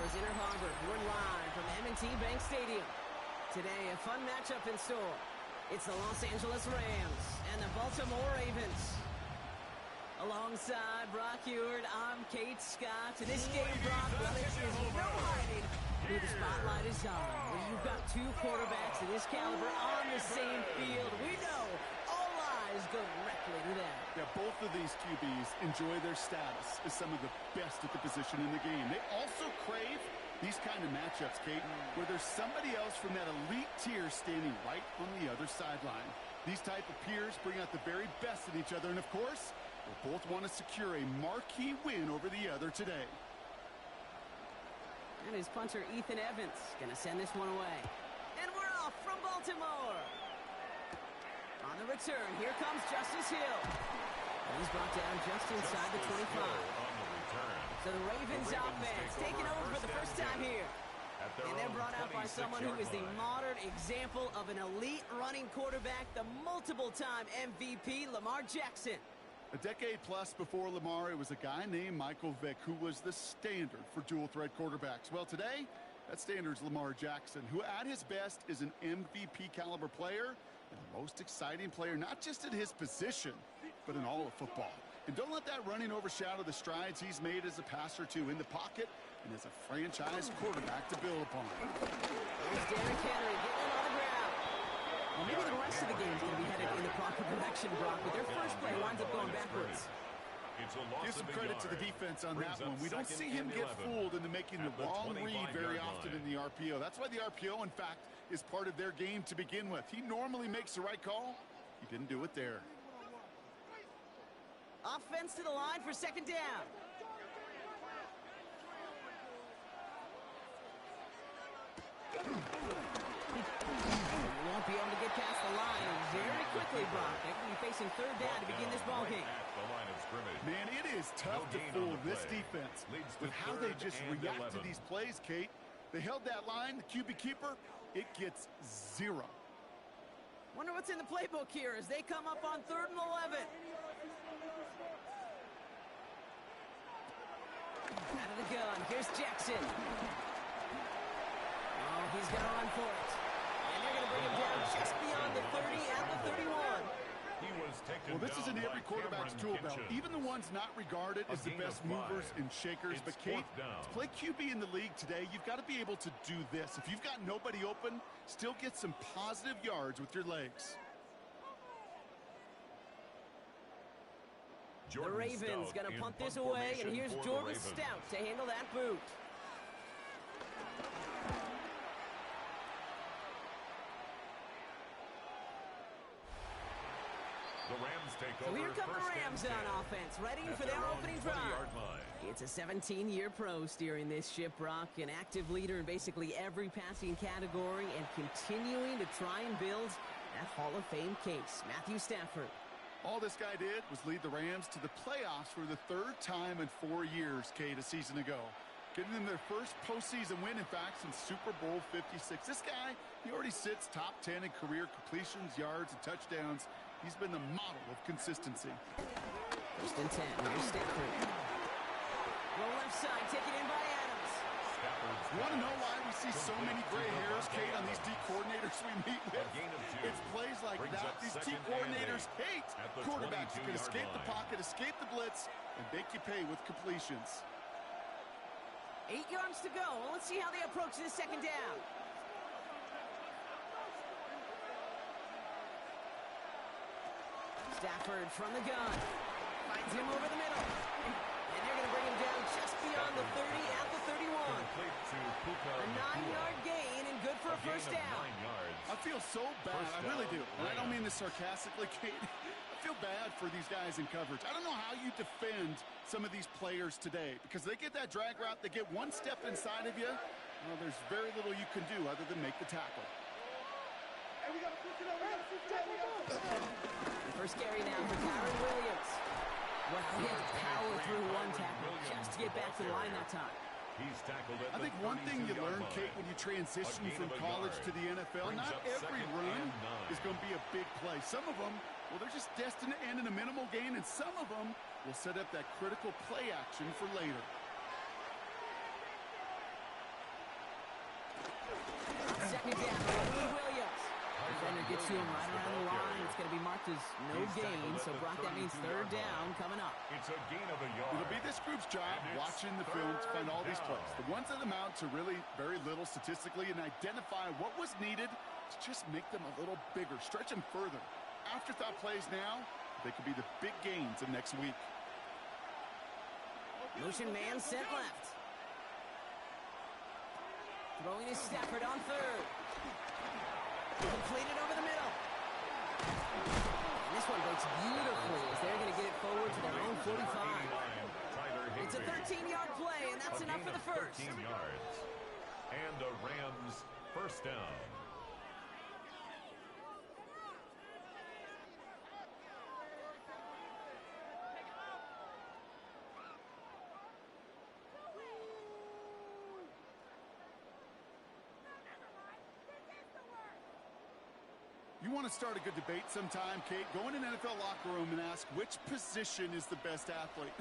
Florida's Inner Harbor. We're live from M&T Bank Stadium. Today, a fun matchup in store. It's the Los Angeles Rams and the Baltimore Ravens. Alongside Brock Ewart, I'm Kate Scott. In this game, Brock, well, there is no hiding who the spotlight is on. When you've got two quarterbacks of this caliber on the same field, we know all eyes go directly to them. Yeah, both of these QBs enjoy their status as some of the best at the position in the game. They also crave these kind of matchups, Kate, where there's somebody else from that elite tier standing right on the other sideline. These type of peers bring out the very best in each other, and of course, they both want to secure a marquee win over the other today. And his punter, Ethan Evans, going to send this one away. And we're off from Baltimore. On the return, here comes Justice Hill. And he's brought down just inside the 25. So the Ravens offense taking over for the first time here. And they're brought out by someone who is the modern example of an elite running quarterback, the multiple-time MVP, Lamar Jackson. A decade plus before Lamar, it was a guy named Michael Vick who was the standard for dual-threat quarterbacks. Well, today, that standard's Lamar Jackson, who at his best is an MVP-caliber player and the most exciting player, not just at his position, but in all of football. And don't let that running overshadow the strides he's made as a passer, too, in the pocket and as a franchise quarterback to build upon. There's Derrick Henry getting it on the ground. Well, maybe the rest of the game is going to be headed in the proper direction, Brock, but their first play winds up going backwards. Give some credit to the defense on that one. We don't see him get fooled into making the wrong read very often in the RPO. That's why the RPO, in fact, is part of their game to begin with. He normally makes the right call. He didn't do it there. Offense to the line for second down. You won't be able to get past the line very quickly, Brock. They're going to be facing third down to begin this ball game. Man, it is tough to fool this defense with how they just react to these plays, Kate. They held that line, the QB keeper, it gets 0. Wonder what's in the playbook here as they come up on 3rd and 11. Out of the gun, here's Jackson. Oh, he's going to run for it. And they're going to bring him down just beyond the 30 and the 31. Well, this is in every quarterback's tool belt. Even the ones not regarded as the best movers and shakers. But, Kate, to play QB in the league today, you've got to be able to do this. If you've got nobody open, still get some positive yards with your legs. The Ravens going to punt this away, and here's Jordan Stout to handle that boot. So here come the Rams on offense, ready for their opening drive. It's a 17-year pro steering this ship, Brock, an active leader in basically every passing category and continuing to try and build that Hall of Fame case. Matthew Stafford. All this guy did was lead the Rams to the playoffs for the 3rd time in 4 years, Kate, a season ago. Getting them their first postseason win, in fact, since Super Bowl 56. This guy, he already sits top 10 in career completions, yards, and touchdowns. He's been the model of consistency. 1st and 10, here's Stafford. Roll left side, taken in by Adams. You want to know why we see so many gray hairs, Kate, on these D coordinators we meet with? It's plays like that. These D coordinators hate quarterbacks who can escape the pocket, escape the blitz, and make you pay with completions. 8 yards to go. Well, let's see how they approach this second down. Stafford from the gun. Finds him over the middle. And they're going to bring him down just beyond the 30 at the 31. A 9-yard gain and good for a first down. I feel so bad. I really do. And I don't mean this sarcastically, Kate. I feel bad for these guys in coverage. I don't know how you defend some of these players today because they get that drag route, they get one step inside of you. Well, there's very little you can do other than make the tackle. Hey, we got to switch it up. First carry now for Kyron Williams. Well, he had to power through one tackle just to get back to the line that time. I think one thing you learn, Kate, when you transition from college to the NFL, not every run is going to be a big play. Some of them, well, they're just destined to end in a minimal gain, and some of them will set up that critical play action for later. it down. Williams. Defender gets to him right around the line. It's going to be marked as no gain. So, Brock, that means third down coming up. It's a gain of a yard. It'll be this group's job watching the film to find all these plays. The ones that amount to really very little statistically and identify what was needed to just make them a little bigger, stretch them further. Afterthought plays now, they could be the big gains of next week. Motion man sent left. Throwing his Stafford on third. Completed over the middle. And this one breaks beautifully as they're going to get it forward to their own 45. It's a 13-yard play, and that's enough for the first. 13 yards. And the Rams first down. You want to start a good debate sometime, Kate? Go in an NFL locker room and ask which position is the best athlete.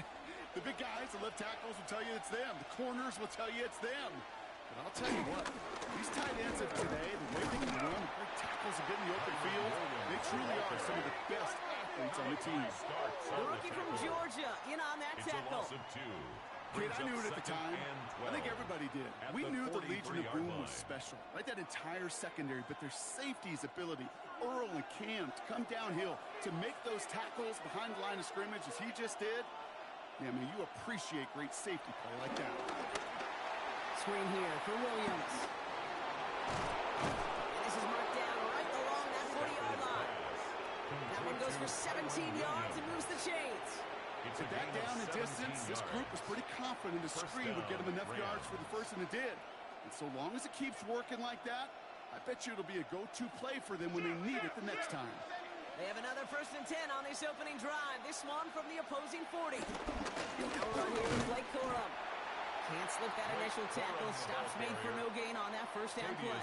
The big guys, the left tackles will tell you it's them. The corners will tell you it's them. But I'll tell you what, these tight ends of today, the way they can run, the great tackles and get in the open field, they truly are some of the best athletes on the team. The rookie from Georgia in on that tackle. It's a loss of 2. Kate, I knew it at the time. I think everybody did. We knew the Legion of Boom was special, right? That entire secondary, but their safety's ability, Earl and Cam, to come downhill, to make those tackles behind the line of scrimmage as he just did. Yeah, man, you appreciate great safety play like that. Screen here for Williams. And this is marked down right along that 40-yard line. That one goes for 17 yards and moves the chains. With that down and distance, this group was pretty confident the screen would get them enough yards for the first, and it did. And so long as it keeps working like that, I bet you it'll be a go-to play for them when they need it the next time. They have another 1st and 10 on this opening drive. This one from the opposing 40. Now run here with Blake Corum. Can't slip that initial tackle. Stops made for no gain on that first down play.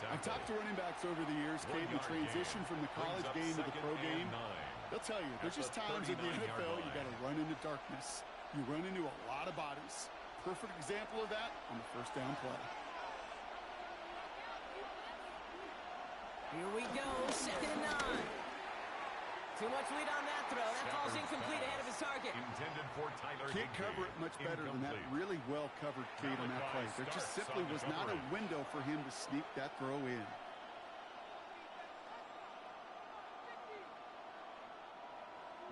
I've talked to running backs over the years, Kate, the transition from the college game to the pro game. They'll tell you, there's just times in the NFL you got to run into darkness. You run into a lot of bodies. Perfect example of that on the first down play. Here we go, 2nd and 9. Too much lead on that throw. That falls incomplete ahead of his target. Intended for Tyler. Can't cover it much better than that. Really well covered, Kate, on that play. There just simply was not a window for him to sneak that throw in.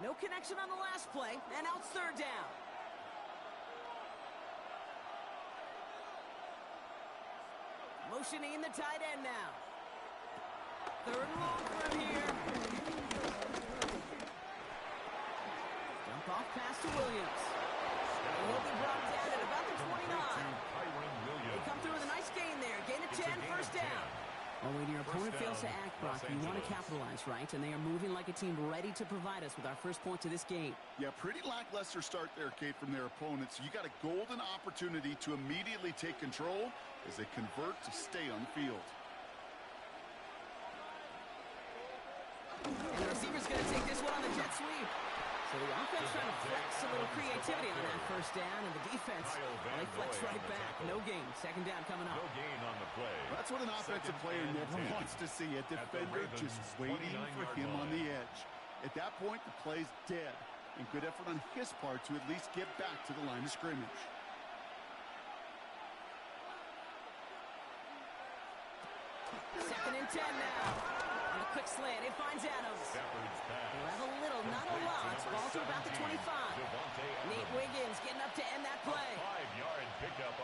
No connection on the last play, and now it's 3rd down. Motioning the tight end now. 3rd and long for him here. Dump off pass to Williams. And he'll be brought down at about the 29. They come through with a nice gain there. Gain of 10, first down. Well, when your opponent fails to act, Brock, you want to capitalize, right? And they are moving like a team ready to provide us with our first points of this game. Yeah, pretty lackluster start there, Kate, from their opponents. You got a golden opportunity to immediately take control as they convert to stay on the field. And the receiver's going to take this one on the jet sweep. So the offense trying to flex a little creativity on that first down, and the defense, well, they flex right back. No gain. 2nd down coming up. No gain on the play. That's what an offensive player never wants to see. A defender just waiting for him on the edge. At that point, the play's dead. And good effort on his part to at least get back to the line of scrimmage. Second and 10 now. On a quick slant, it finds Adams. He'll have a little, not a lot. Ball to about the 25. Nate Wiggins getting up to end that play.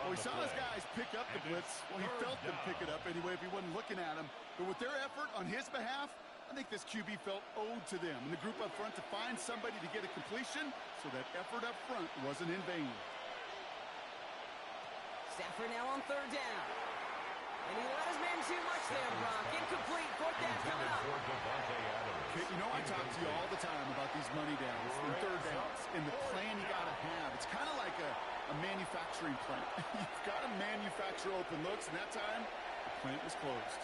Well, he saw his guys pick up the blitz. Well, he felt them pick it up anyway if he wasn't looking at him. But with their effort on his behalf, I think this QB felt owed to them and the group up front to find somebody to get a completion, so that effort up front wasn't in vain. Stafford now on 3rd down. And he let his man too much there, Brock. Incomplete. 4th down coming up. Kate, you know I talk to you all the time about these money downs and 3rd downs and the plan you got to have. It's kind of like a manufacturing plant. You've got to manufacture open looks, and that time, the plant was closed.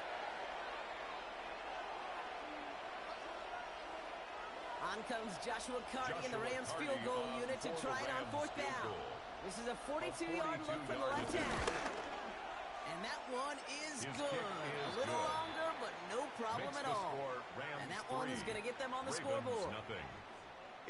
On comes Joshua Carty in the Rams field goal unit to try it on 4th down. This is a 42-yard look from the left hand. And And that one is His good. kick is A little good. longer, but no problem Makes at the all. score Rams And that one is 3, going to get them on the Ravens scoreboard. nothing.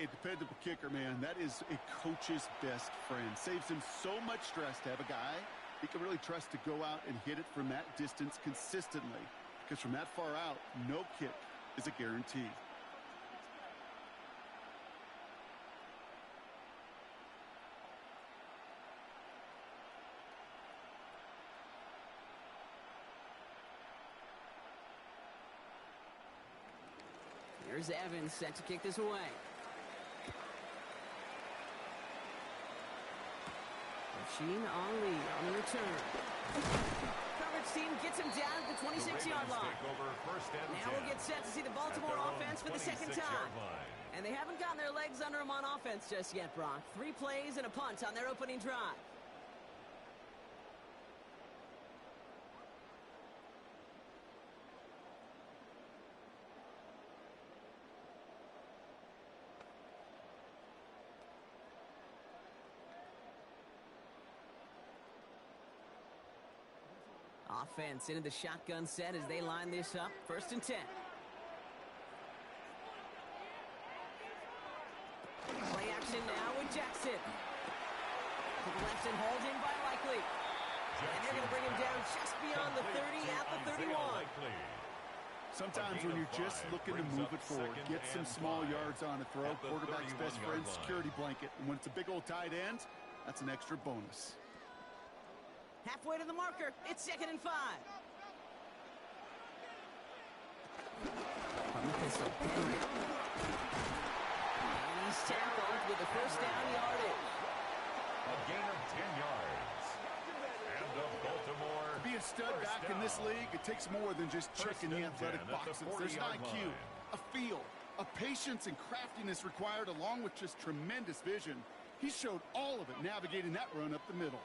A dependable kicker, man. That is a coach's best friend. Saves him so much stress to have a guy he can really trust to go out and hit it from that distance consistently. Because from that far out, no kick is a guarantee. Here's Evans set to kick this away. Sheen Ali on the return. Coverage team gets him down at the 26-yard line. Take over first and Now 10 we'll get set to see the Baltimore at their own offense for the second time. 26-yard line. And they haven't gotten their legs under them on offense just yet, Brock. 3 plays and a punt on their opening drive. Offense into the shotgun set as they line this up. First and 10. Play action now with Jackson. To the left and hauled in by Likely. And they're going to bring him down just beyond the 30 at the 31. Sometimes when you're just looking to move it forward, get some small yards on a throw, quarterback's best friend, security blanket. And when it's a big old tight end, that's an extra bonus. Halfway to the marker, it's second and 5. From the pistol, Henry. And he's tackled with the first down yardage. A gain of 10 yards. And the Baltimore. To be a stud back in this league, it takes more than just checking the athletic boxes. There's an IQ, a feel, a patience and craftiness required along with just tremendous vision. He showed all of it navigating that run up the middle.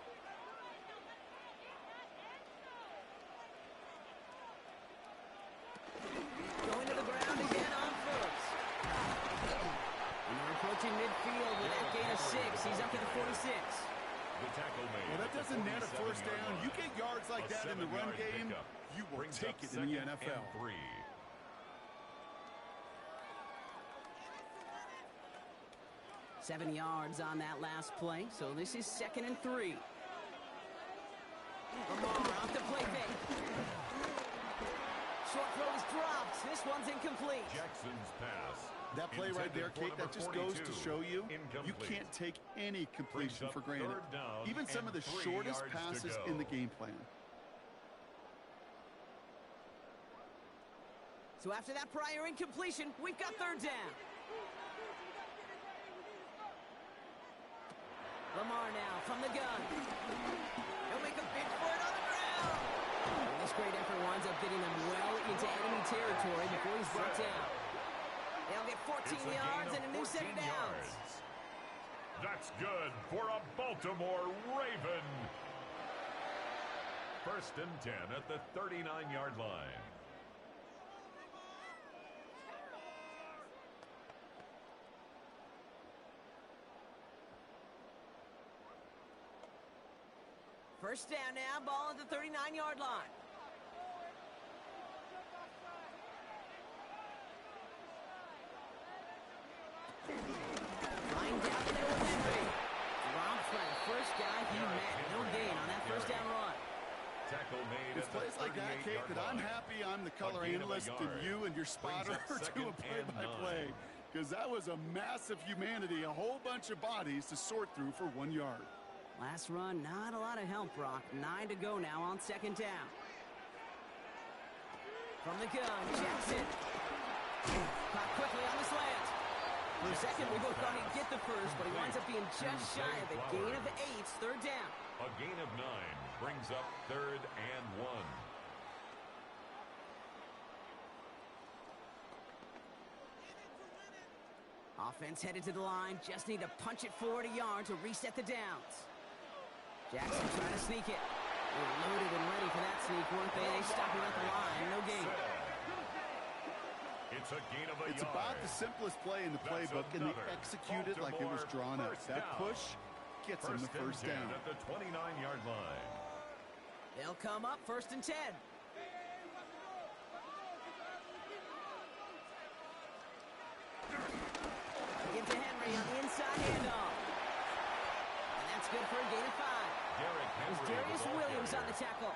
Going to the ground again on Phillips. And they're approaching midfield with that gain of 6. He's up to the 46. The tackle made. Well, that doesn't net a first down. You get yards like that in the run game, you will take it in the NFL. 7 yards on that last play, so this is second and 3. Lamar off the play fake. Short throw is dropped. This one's incomplete. Jackson's pass. That play right there, Kate, that just goes to show you, you can't take any completion for granted. Even some of the shortest passes in the game plan. So after that prior incompletion, we've got third down. Lamar now from the gun. He'll make a bid for it on the ground. And this great effort winds up getting them well into enemy territory before he's brought down. They'll get 14 yards and a new set of downs. That's good for a Baltimore Raven. First and 10 at the 39-yard line. First down now, ball at the 39-yard line. Flying down the middle with Henry. Dropped by the first guy he met. No gain on that first down run. Tackle made. It's plays like that, Kate, that I'm happy I'm the color analyst and you and your spotter are doing play-by-play. Because that was a massive humanity, a whole bunch of bodies to sort through for 1 yard. Last run, not a lot of help, Brock. 9 to go now on second down. From the gun, Jackson. Caught quickly on the slant. For a second, we both thought he'd get the first, but he winds up being just shy of the gain of 8, third down. A gain of 9 brings up third and 1. Offense headed to the line. Just need to punch it forward a yard to reset the downs. Jackson trying to sneak it. They're loaded and ready for that sneak, weren't they? They stop him at the line. No gain. It's a gain of a It's yard. about the simplest play in the playbook, and they execute it like it was drawn up. That push gets them the first down. At the 29-yard line. They'll come up 1st and 10. Give to Henry on the inside handoff. And that's good for a gain of 5. There's Darius Williams on the tackle.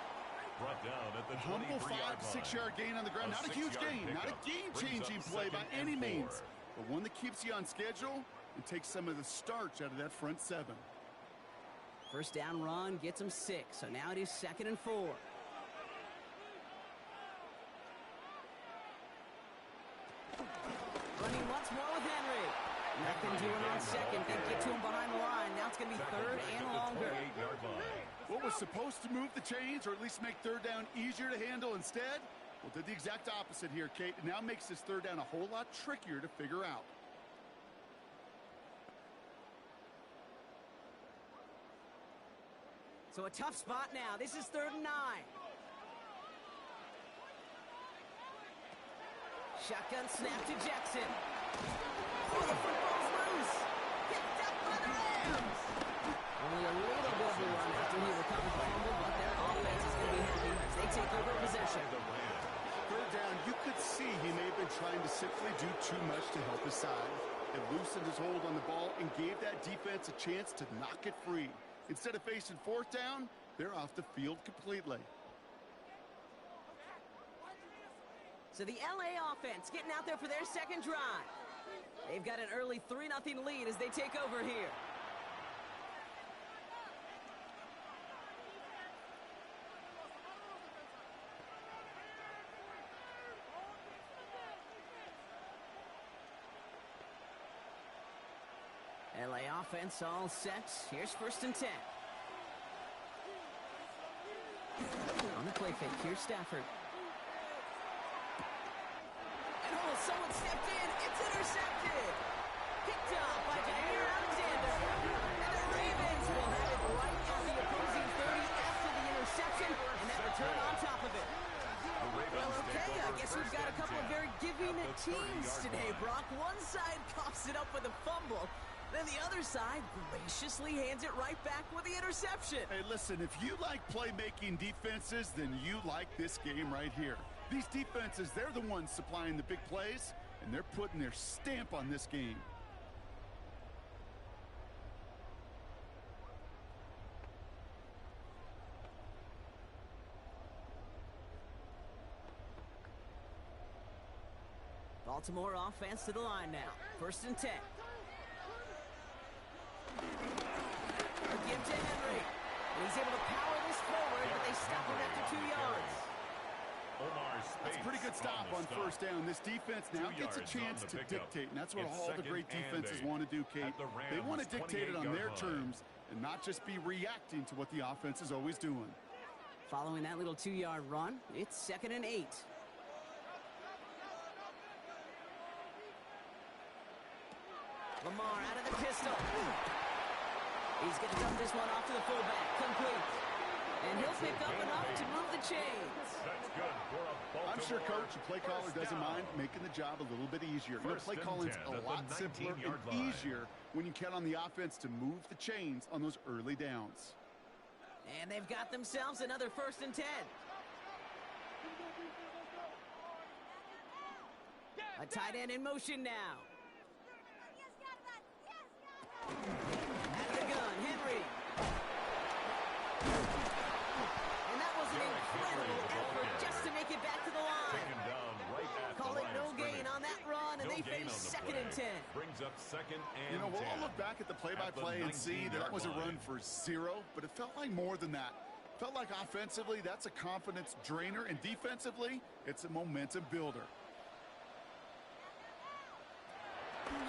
Brought down at the Humble 5 to 6 yard gain on the ground. Not a huge gain, not a game-changing play by any means, but one that keeps you on schedule and takes some of the starch out of that front 7. First down run gets him 6, so now it is 2nd and 4. Running once more with Henry. Nothing doing on 2nd. They get to him behind the line. Now it's going to be 3rd and longer. What was supposed to move the chains, or at least make 3rd down easier to handle instead? Well, did the exact opposite here, Kate. It now makes this 3rd down a whole lot trickier to figure out. So a tough spot now. This is 3rd and 9. Shotgun snap to Jackson. Oh, the football's loose. Picked up by the Rams. Only a little bit of a run after he recovered the fumble, but their offense is going to be happy as they take over possession. 3rd down, you could see he may have been trying to simply do too much to help his side. It loosened his hold on the ball and gave that defense a chance to knock it free. Instead of facing 4th down, they're off the field completely. So the LA offense getting out there for their 2nd drive. They've got an early 3-0 lead as they take over here. LA offense all set. Here's 1st and 10. On the play fake, here's Stafford. And someone stepped in. It's intercepted. Picked up by Jair Alexander. And the Ravens will have it right at the opposing 30 after the interception. And that return on top of it. Well, okay, I guess we've got a couple of very giving teams today, Brock. One side coughs it up with a fumble. Then the other side graciously hands it right back with the interception. Hey, listen, if you like playmaking defenses, then you like this game right here. These defenses, they're the ones supplying the big plays, and they're putting their stamp on this game. Baltimore offense to the line now. 1st and 10. A give to Henry. And he's able to power this forward, but they stop him after 2 yards. That's a pretty good stop on 1st down. This defense now gets a chance to dictate, and that's what all the great defenses want to do, Kate. They want to dictate it on their terms and not just be reacting to what the offense is always doing. Following that little 2-yard run, it's 2nd and 8. Lamar out of the pistol. He's going to dump this one off to the fullback. Complete. And he'll pick up enough to move the chains. I'm sure coach, the play caller doesn't mind making the job a little bit easier. Your play calling's a lot simpler and easier when you count on the offense to move the chains on those early downs. And they've got themselves another 1st and 10. A tight end in motion now. Out of the gun, Henry. And that was an incredible effort just to make it back to the line. Call it no gain on that run, and they face 2nd and 10. Brings up 2nd and 10. You know, we'll all look back at the play-by-play and see that was a run for 0, but it felt like more than that. Felt like offensively, that's a confidence drainer, and defensively, it's a momentum builder.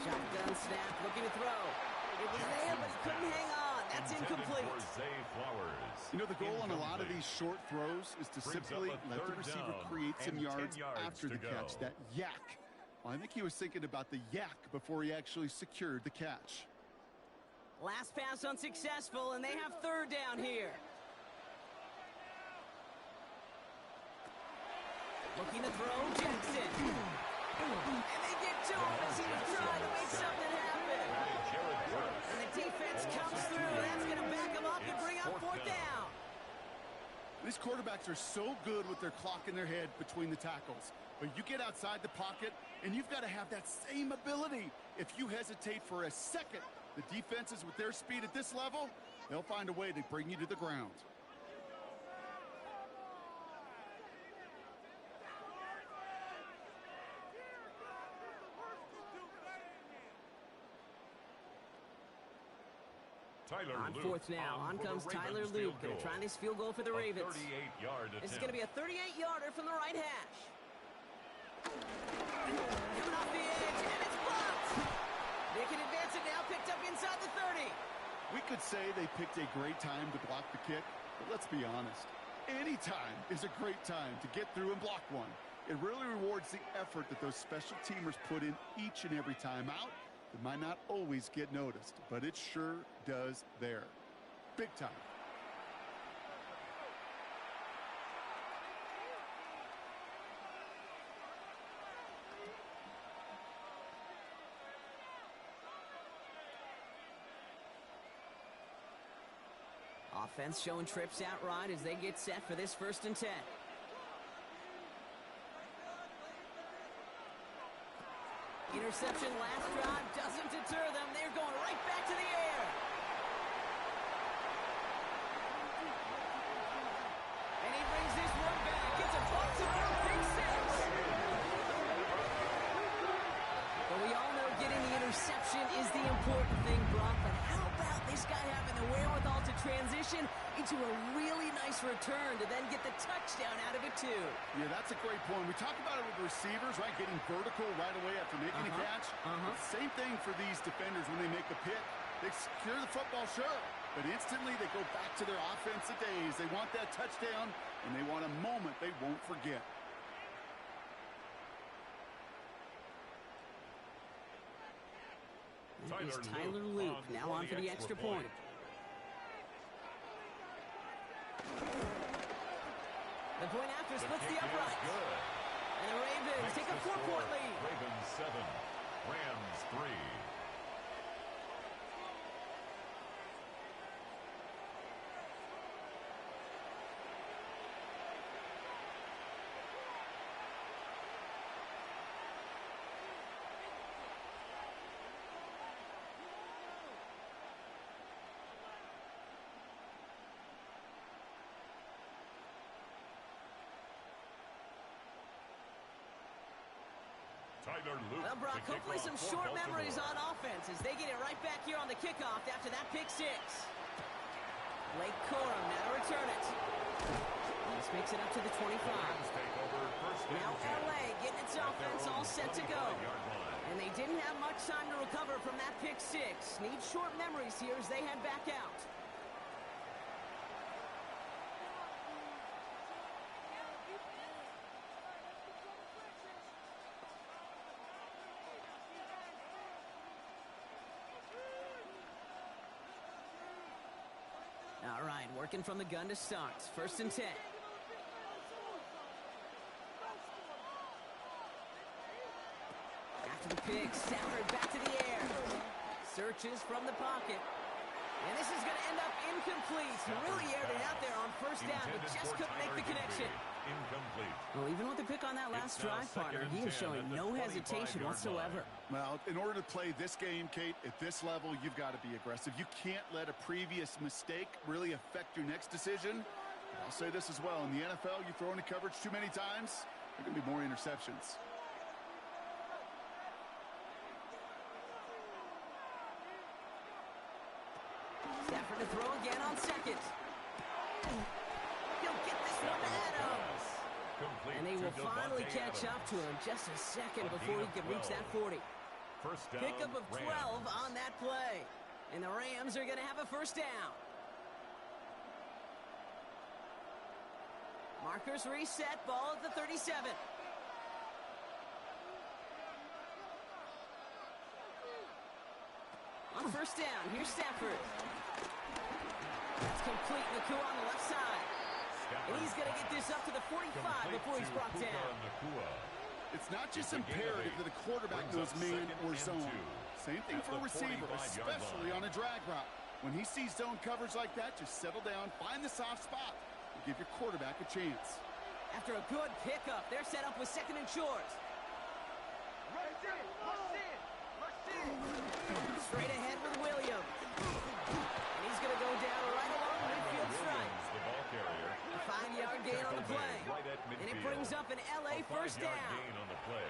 Shotgun snap, looking to throw. It was there, but he couldn't hang on. That's incomplete. You know, the goal on a lot of these short throws is to simply let the receiver create some yards after the catch. That yak. Well, I think he was thinking about the yak before he actually secured the catch. Last pass unsuccessful, and they have 3rd down here. Looking to throw, Jackson. And they get to him as he was trying to make something happen. And the defense comes through. That's going to back him up and bring up 4th down. These quarterbacks are so good with their clock in their head between the tackles. But you get outside the pocket, and you've got to have that same ability. If you hesitate for a second, the defenses with their speed at this level, they'll find a way to bring you to the ground. On fourth now, on comes Tyler Luke, going to try this field goal for the Ravens. 38-yard attempt. This is going to be a 38-yarder from the right hash. Coming off the edge, and it's blocked. They can advance it now, picked up inside the 30. We could say they picked a great time to block the kick, but let's be honest. Any time is a great time to get through and block one. It really rewards the effort that those special teamers put in each and every time out. It might not always get noticed, but it sure does there. Big time. Offense showing trips out right as they get set for this 1st and 10. Interception last drive doesn't deter them. They're going right back to the air. And he brings this one back. It's a Baltimore big 6. But we all know getting the interception is the important thing, Brock. But how about this guy having the wherewithal to transition into a really nice return to then get the touchdown out of it, too? Yeah, that's a great point. We talk about it with receivers, right? Getting vertical right away after making a catch. Same thing for these defenders when they make a pick. They secure the football, sure, but instantly they go back to their offensive days. They want that touchdown, and they want a moment they won't forget. That is Tyler Luke now on for the extra point. The point after splits the upright. And the Ravens take a 4-point lead. Ravens 7, Rams 3. Well, Brock, hopefully some short memories on offense as they get it right back here on the kickoff after that pick 6. Blake Corum now to return it. This makes it up to the 25. Now LA getting its offense all set to go. And they didn't have much time to recover from that pick 6. Need short memories here as they head back out. All right, working from the gun to start. 1st and 10. After the pick, Stafford back to the air. Searches from the pocket. And this is going to end up incomplete. He really aired it out there on 1st down, but just couldn't make the connection. Incomplete. Well, even with the pick on that last drive, partner, he is showing no hesitation whatsoever. Well, in order to play this game, Kate, at this level, you've got to be aggressive. You can't let a previous mistake really affect your next decision. I'll say this as well. In the NFL, you throw into coverage too many times, there are going to be more interceptions. Stafford to throw again on 2nd. He'll get this one to Adams. And they will finally catch up to him just a second before he can reach that 40. First down, Pickup of 12 on that play. And the Rams are going to have a 1st down. Markers reset, ball at the 37. On 1st down, here's Stafford. That's complete. Naku on the left side. And he's going to get this up to the 45 before he's brought down. It's not just imperative that a quarterback knows man or zone. Same thing for a receiver, especially on a drag route. When he sees zone coverage like that, just settle down, find the soft spot. and give your quarterback a chance. After a good pickup, they're set up with second and short. Straight ahead with Williams. And he's going to go down right along midfield strike. The ball carrier. A 5-yard gain on the play. And it brings up an LA first down. Gain on the play.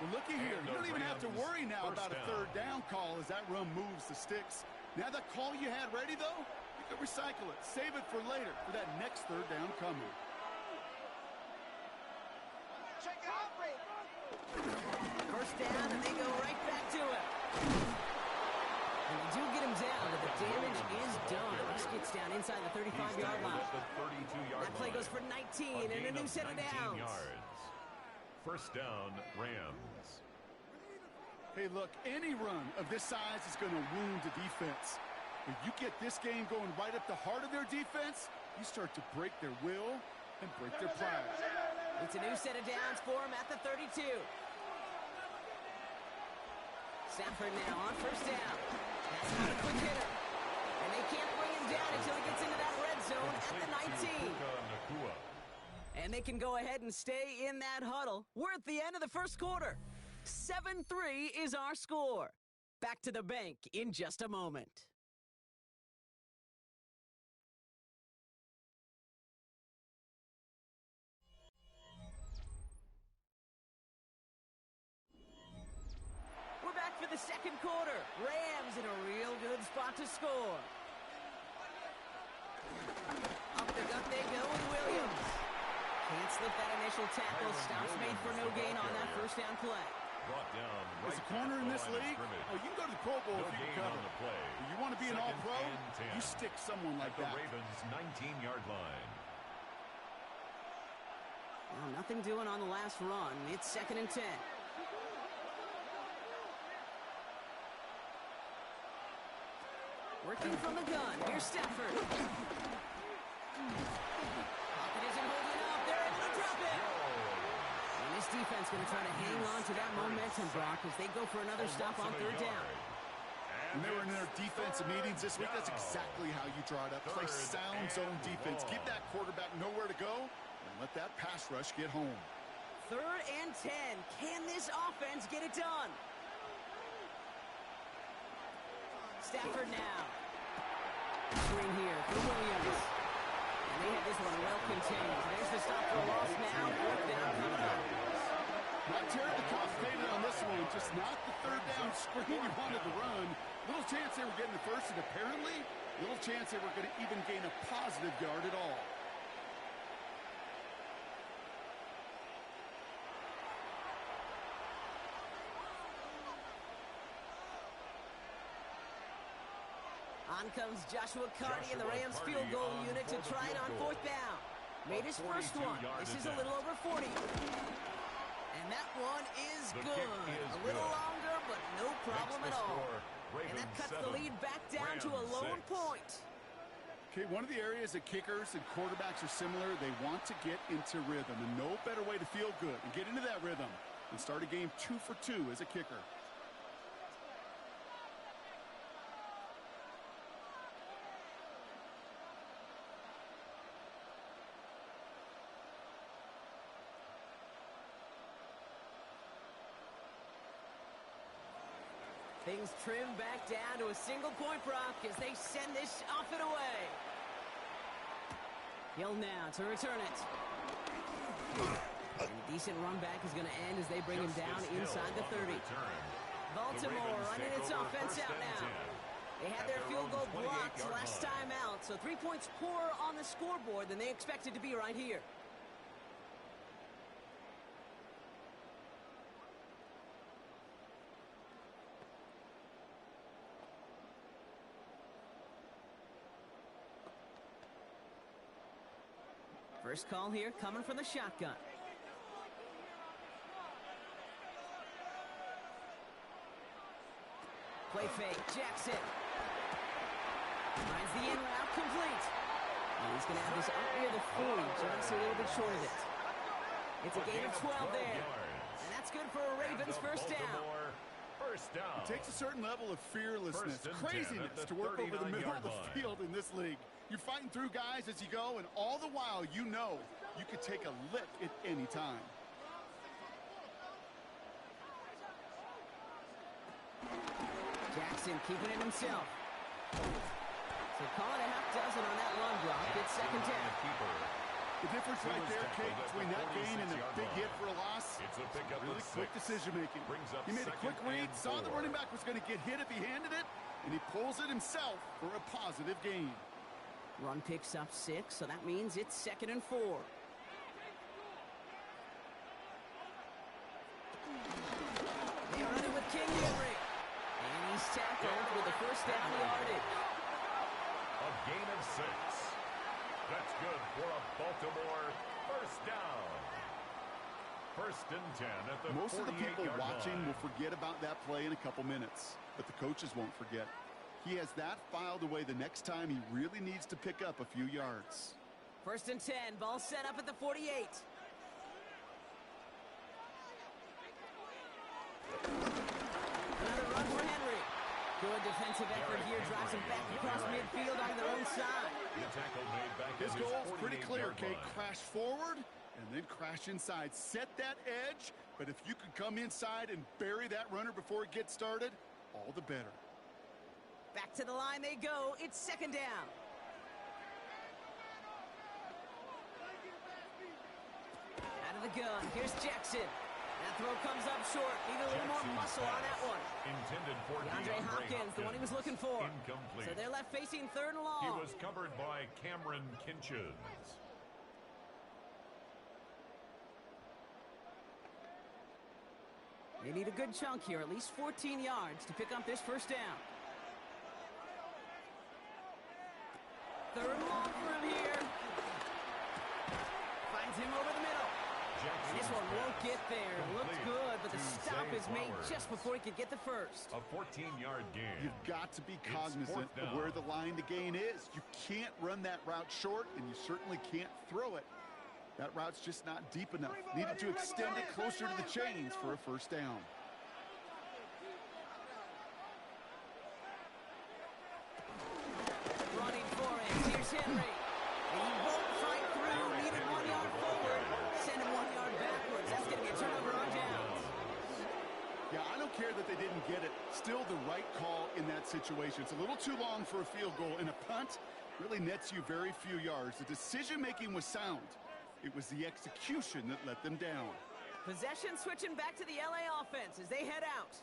Well, looky here. You don't even have to worry now about a third down call as that run moves the sticks. Now that call you had ready, though, you can recycle it. Save it for later for that next third down coming. First down, and they go right back to it. And they do get him down, but the damage is done. This gets down inside the 35-yard line. That play goes for 19 and a new set of downs. First down, Rams. Hey, look, any run of this size is going to wound the defense. If you get this game going right up the heart of their defense, you start to break their will and break their pride. It's a new set of downs for him at the 32. Stafford now on first down. That's not a quick hitter. And they can't bring him down until he gets into that red zone at the 19. And they can go ahead and stay in that huddle. We're at the end of the first quarter. 7-3 is our score. Back to the bank in just a moment. We're back for the second quarter. Rams in a real good spot to score. Up the gut they go with Williams. Can't slip that initial tackle. Stops made for no gain on that first down play. Brought down right As a corner in this league, oh, you can go to the Pro Bowl if you can cover. If you want to be an all-pro, you stick someone like that. The Ravens' 19-yard line. Well, nothing doing on the last run. It's 2nd and 10. Working from the gun. Here's Stafford. Pocket isn't holding up. They're able to drop it. And this defense going to try to hang on to that momentum, Brock, as they go for another stop on third down. When they were in their defensive meetings this week, that's exactly how you draw it up. Play sound zone defense. Give that quarterback nowhere to go and let that pass rush get home. 3rd and 10. Can this offense get it done? Stafford now. Screen here for Williams. And they have this one well contained. There's the stop for a loss now. 4th down coming up. Not terribly complicated on this one. Just not the third down screen you wanted to run. Little chance they were getting the first, and apparently little chance they were going to even gain a positive yard at all. On comes Joshua Carty and the Rams field goal unit to try it on 4th down. Made his first one. This is a little over 40. And that one is good. A little longer, but no problem at all. And that cuts the lead back down to a lone point. Okay, one of the areas that kickers and quarterbacks are similar, they want to get into rhythm. And no better way to feel good and get into that rhythm than start a game 2 for 2 as a kicker. Things trim back down to a single point, Brock, as they send this off and away. Hill now to return it. And a decent run back is going to end as they bring him down inside the 30. Baltimore running its offense out now. They had their field goal blocked last time out, so 3 points poorer on the scoreboard than they expected to be right here. First call here coming from the shotgun. Play fake, Jackson. Finds the in route complete. And he's going to have this up near the 40, just a little bit short of it. It's a gain of 12 there. And that's good for a Ravens first down. First down. It takes a certain level of fearlessness, First and 10 craziness at the to work over the middle of 39-yard the line. field in this league. You're fighting through guys as you go, and all the while you know you could take a lick at any time. Jackson keeping it himself. So call it a half dozen on that run block. It's second down. The difference right there, Kate, between that gain and a big hit for a loss, It's a pickup really of quick 6. decision-making. Brings up He made a quick second read, and saw the 4. running back was going to get hit if he handed it, and he pulls it himself for a positive gain. Run picks up 6, so that means it's second and 4. They run it with King Henry. And he's tackled with the first down yardage. A gain of 6. That's good for a Baltimore first down. First and 10 at the 48-yard line. Most of the people watching will forget about that play in a couple minutes, but the coaches won't forget. He has that filed away the next time he really needs to pick up a few yards. First and 10, ball set up at the 48. Another run for Henry. Good defensive effort here, drives him back across midfield on their own side. The tackle made back His at goal's pretty clear, 48-yard Kate. line. Crash forward and then crash inside. Set that edge, but if you can come inside and bury that runner before it gets started, all the better. Back to the line they go. It's second down. Out of the gun. Here's Jackson. That throw comes up short. Need a little more muscle on that one. Intended for DeAndre Hopkins, the one he was looking for. Incomplete. So they're left facing third and long. He was covered by Cameron Kinchins. They need a good chunk here, at least 14 yards to pick up this first down. Third and long for him here. Finds him over the middle. And this one won't get there. Looks good, but the stop is made just before he could get the first. A 14-yard gain. You've got to be cognizant of where the line to gain is. You can't run that route short, and you certainly can't throw it. That route's just not deep enough. Needed to extend it closer to the chains for a first down. Running for it. Here's Henry. And he won't fight through. Needed 1 yard forward. Send him 1 yard backwards. That's going to be a turnover on downs. Yeah, I don't care that they didn't get it. Still the right call in that situation. It's a little too long for a field goal, and a punt really nets you very few yards. The decision-making was sound. It was the execution that let them down. Possession switching back to the LA offense as they head out.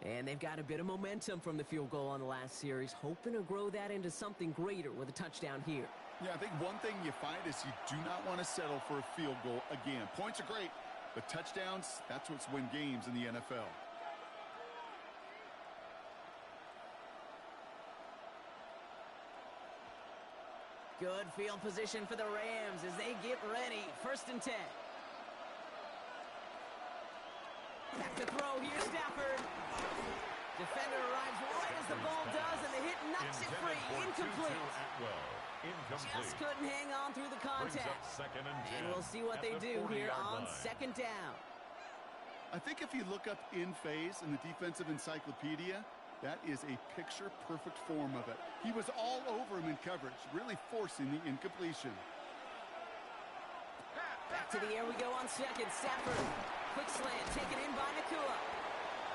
And they've got a bit of momentum from the field goal on the last series, hoping to grow that into something greater with a touchdown here. Yeah, I think one thing you find is you do not want to settle for a field goal again. Points are great, but touchdowns, that's what's win games in the NFL. Good field position for the Rams as they get ready. First and 10. Back to throw. Here's Stafford. Defender arrives right as the ball does, and the hit knocks it free. Incomplete. Just couldn't hang on through the contact. And we'll see what they do here on second down. I think if you look up in phase in the defensive encyclopedia, that is a picture-perfect form of it. He was all over him in coverage, really forcing the incompletion. Back to the air we go on second. Stafford. Quick slant, taken in by Nakua.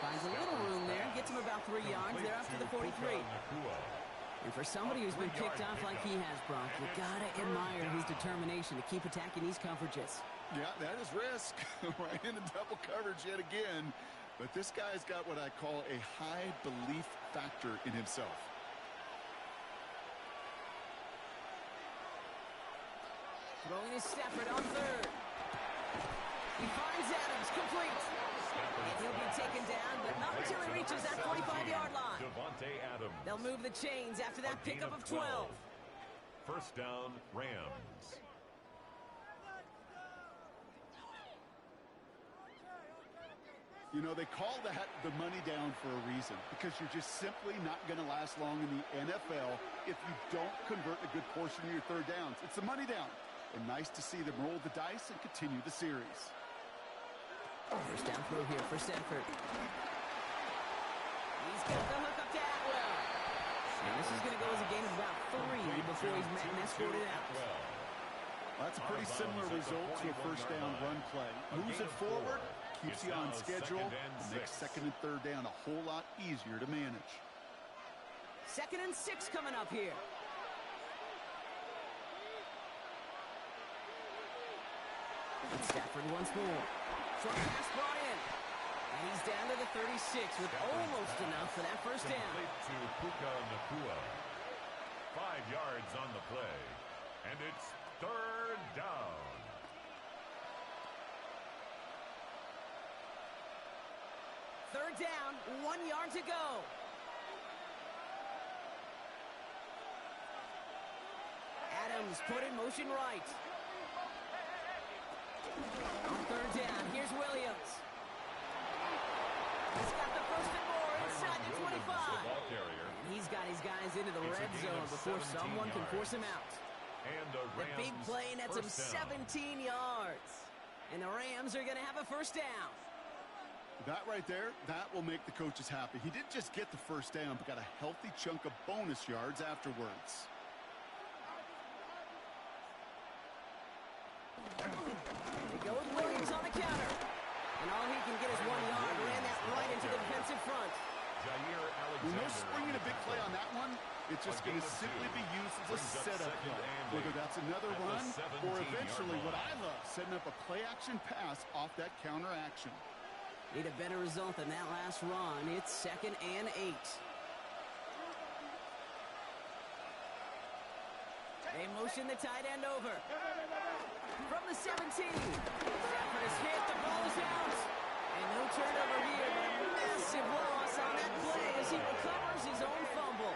Finds a little room there, gets him about 3 yards. They're up to the 43. And for somebody who's been picked off like he has, Brock, you gotta admire his determination to keep attacking these coverages. Yeah, that is risk. Right into double coverage yet again. But this guy's got what I call a high belief factor in himself. Throwing his Stafford on third. He finds Adams, complete. And he'll be taken down, but not until he reaches that 45-yard line. They'll move the chains after that pickup of 12. First down, Rams. You know, they call that the money down for a reason, because you're just simply not going to last long in the NFL if you don't convert a good portion of your third downs. It's the money down. And nice to see them roll the dice and continue the series. First down throw here for Stafford. He's got the hook up to Atwell. And this is going to go as a game of about 3 before he's met and escorted out. That's a pretty similar result to a first down run play. Moves it forward, keeps you on schedule, and makes second and third down a whole lot easier to manage. 2nd and 6 coming up here. And Stafford once more. Short pass brought in. And he's down to the 36 with almost enough for that first down. To Puka Nakua. 5 yards on the play. And it's 3rd down. Third down, 1 yard to go. Adams put in motion right. On 3rd down, here's Williams. He's got the first and more inside the 25. And he's got his guys into the red zone before someone can force him out. The big play nets him 17 yards. And the Rams are going to have a first down. That right there, that will make the coaches happy. He didn't just get the first down, but got a healthy chunk of bonus yards afterwards. They go with Williams on the counter. And all he can get is 1 yard. Ran that right into the defensive front. When they're springing a big play on that one, it's just going to simply be used as a setup play. Whether that's another run or eventually what I love, setting up a play-action pass off that counter action. Need a better result than that last run. It's 2nd and 8. They motion the tight end over. From the 17. Stafford is hit. The ball is out. And no turnover here, but a massive loss on that play as he recovers his own fumble.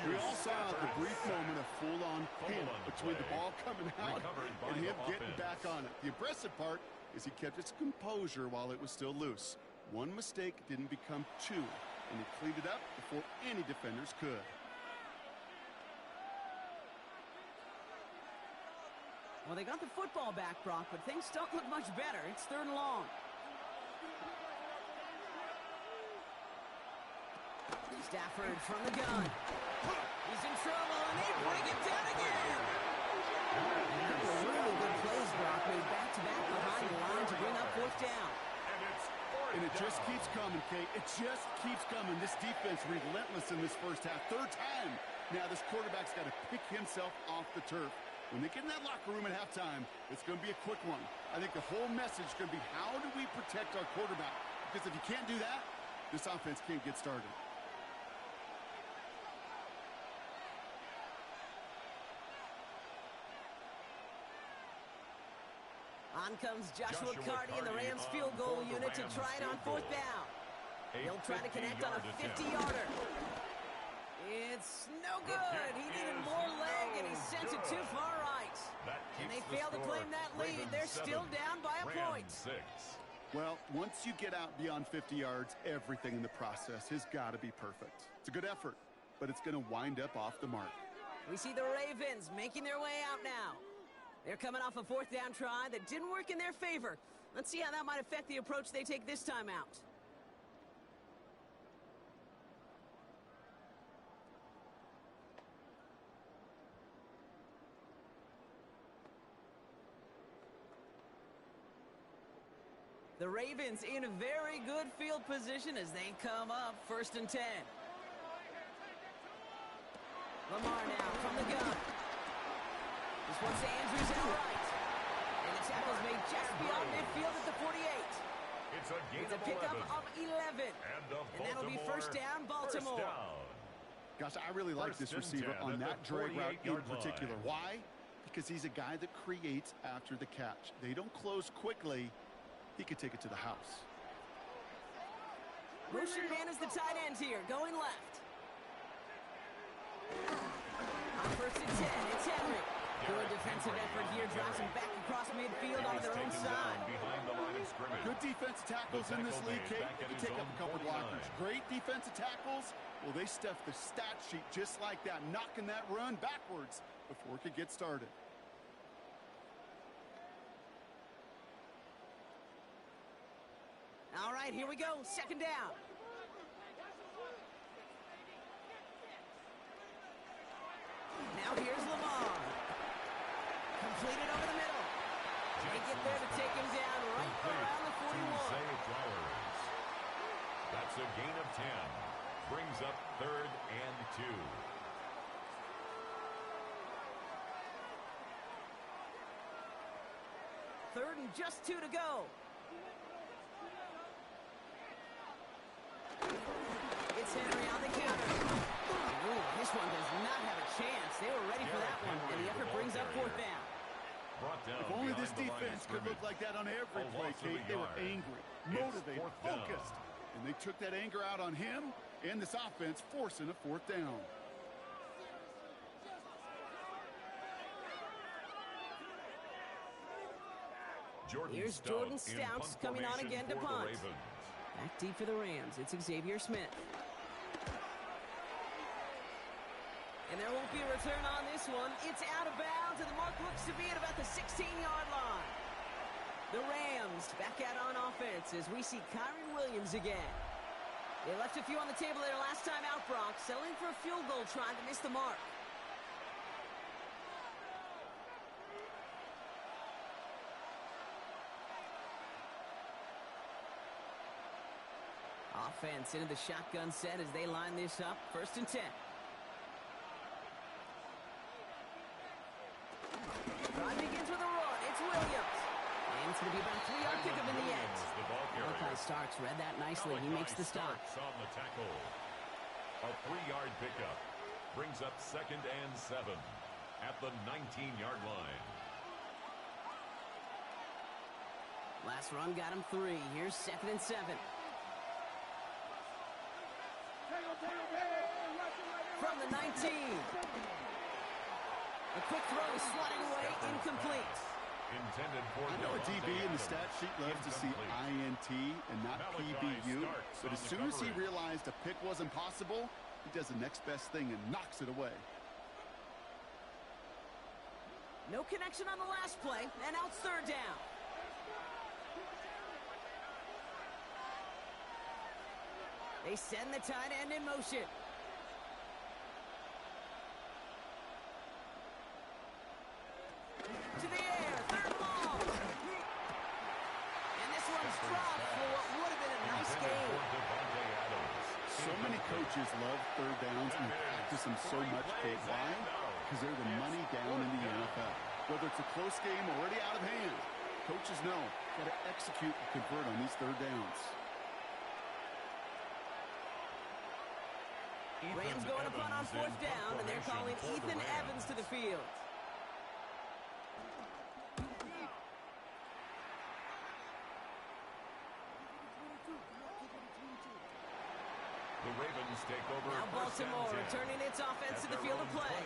We all saw the brief moment of full-on panic between the ball coming out and him getting back on it. The impressive part is he kept his composure while it was still loose. One mistake didn't become 2, and he cleaned it up before any defenders could. Well, they got the football back, Brock, but things don't look much better. It's 3rd and long. Stafford from the gun. He's in trouble, and they bring it down again. Really good plays, Brock, made back-to-back behind the line to bring up 4th down. And it just keeps coming, Kate. It just keeps coming. This defense relentless in this first half. 3rd time. Now this quarterback's got to pick himself off the turf. When they get in that locker room at halftime, it's going to be a quick one. I think the whole message is going to be, how do we protect our quarterback? Because if you can't do that, this offense can't get started. On comes Joshua Carty in the Rams field goal unit to try it on 4th down. He'll try to connect on a 50-yarder. It's no good. He needed more leg, and he sent it too far right. And they fail to claim that lead. They're still down by a point. Well, once you get out beyond 50 yards, everything in the process has got to be perfect. It's a good effort, but it's going to wind up off the mark. We see the Ravens making their way out now. They're coming off a 4th down try that didn't work in their favor. Let's see how that might affect the approach they take this time out. The Ravens in a very good field position as they come up 1st and 10. Lamar now from the gun. This one's to Andrews out right. And the tackle's made just beyond midfield at the 48. It's a pickup of 11. And that'll be 1st down, Baltimore. Gosh, I really like this receiver on that drag route in particular. Why? Because he's a guy that creates after the catch. They don't close quickly. He could take it to the house. Motion man is the tight end here, going left. On 1st and 10, it's Henry. Good defensive effort here, drives him back across midfield on their own side. Good defensive tackles in this league, Kate. They take up a couple blockers. Great defensive tackles. Well, they stuff the stat sheet just like that, knocking that run backwards before it could get started. All right, here we go. 2nd down. here's Lamar. Completed over the middle. They get there to take him down right around the 41. Zay Flowers. That's a gain of 10. Brings up 3rd and 2. Third and just 2 to go. It's Henry on the counter. Ooh, this one does not have a chance. They were ready for that one, and the effort brings up 4th down. If only this defense could look like that on every play, Kate. They were angry, motivated, focused. And they took that anger out on him and this offense, forcing a 4th down. Here's Jordan Stouts coming on again to punt. Back deep for the Rams. It's Xavier Smith. And there won't be a return on this one. It's out of bounds, and the mark looks to be at about the 16-yard line. The Rams back out on offense as we see Kyron Williams again. They left a few on the table there last time out, Brock, settling for a field goal, trying to miss the mark. Offense into the shotgun set as they line this up. 1st and 10. Drive begins with a run. It's Williams. And it's going to be about a 3-yard pickup in the end. Malachi Starks read that nicely. He makes the stop. On the tackle. A 3-yard pickup. Brings up 2nd and 7 at the 19-yard line. Last run got him 3. Here's 2nd and 7. From the 19. A quick throw is sliding away, incomplete. Intended for I know a DB in the stat sheet loves to see INT and not PBU, but as soon as he realized a pick wasn't possible, he does the next best thing and knocks it away. No connection on the last play, and now it's 3rd down. They send the tight end in motion. To the air, 3rd long. And this one's dropped for what would have been a nice game. So many coaches love 3rd downs and practice them so much, Kate. Why? Because they're the money down in the NFL. Whether it's a close game already out of hand, coaches know got to execute and convert on these 3rd downs. Rams going to punt on 4th down, and they're calling Ethan Evans to the field. The Ravens take over. Now Baltimore returning its offense to the field of play.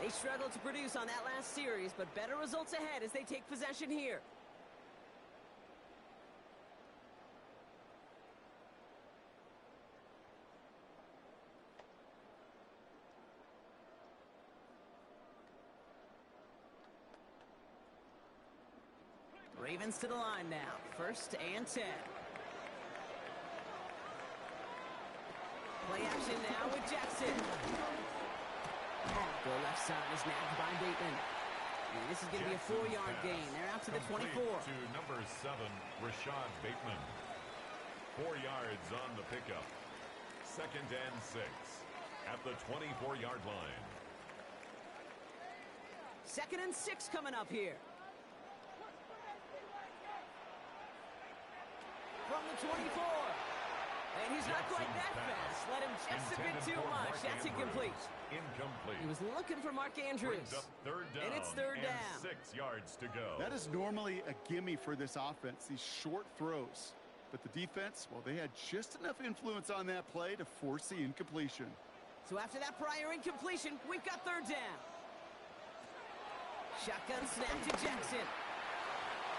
They struggled to produce on that last series, but better results ahead as they take possession here. Ravens to the line now. 1st and 10. Play action now with Jackson. The left side is nabbed by Bateman. And this is going to be a 4-yard gain. They're out to the 24. To number 7, Rashad Bateman. 4 yards on the pickup. 2nd and 6 at the 24-yard line. 2nd and 6 coming up here. From the 24. And he's not quite that fast. Let him just a bit too much. That's incomplete. Incomplete. He was looking for Mark Andrews. Brings up 3rd down. And it's 3rd down. 6 yards to go. That is normally a gimme for this offense, these short throws. But the defense, well, they had just enough influence on that play to force the incompletion. So after that prior incompletion, we've got 3rd down. Shotgun snap to Jackson.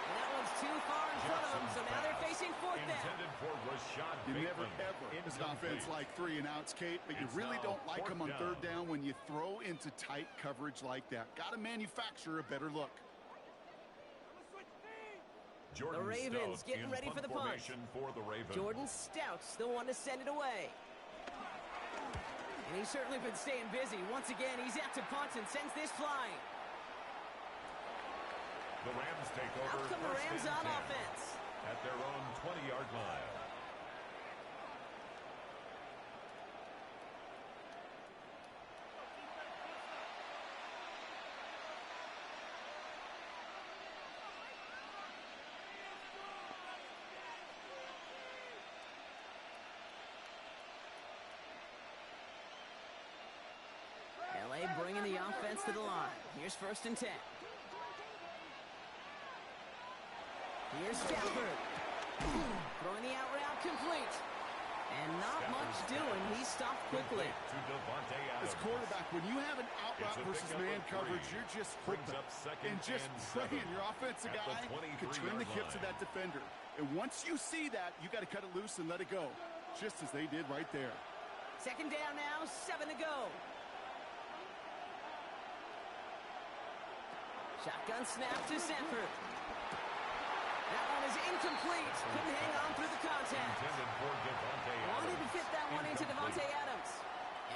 And that one's too far in front of them, so now they're facing 4th down. Intended for Rashad You Bateman. never, ever this offense like 3 and outs, Kate, but you really don't like them on 3rd down when you throw into tight coverage like that. Got to manufacture a better look. Jordan The Ravens Stout getting ready for the punt. For the Ravens. Jordan Stout's the one to send it away. And he's certainly been staying busy. Once again, he's out to punt and sends this flying. The Rams take over. Out come the Rams on offense. At their own 20-yard line. LA bringing the offense to the line. Here's 1st and 10. Here's Stafford. Throwing the out route complete. And not much doing. He stopped quickly. As quarterback, when you have an out route versus man coverage, you're just hoping and just praying your offensive guy can trim the hips of that defender. And once you see that, you got to cut it loose and let it go, just as they did right there. 2nd down now, 7 to go. Shotgun snap to Stafford. That one is incomplete. Couldn't hang on through the contact. Wanted to fit that one into Devontae Adams.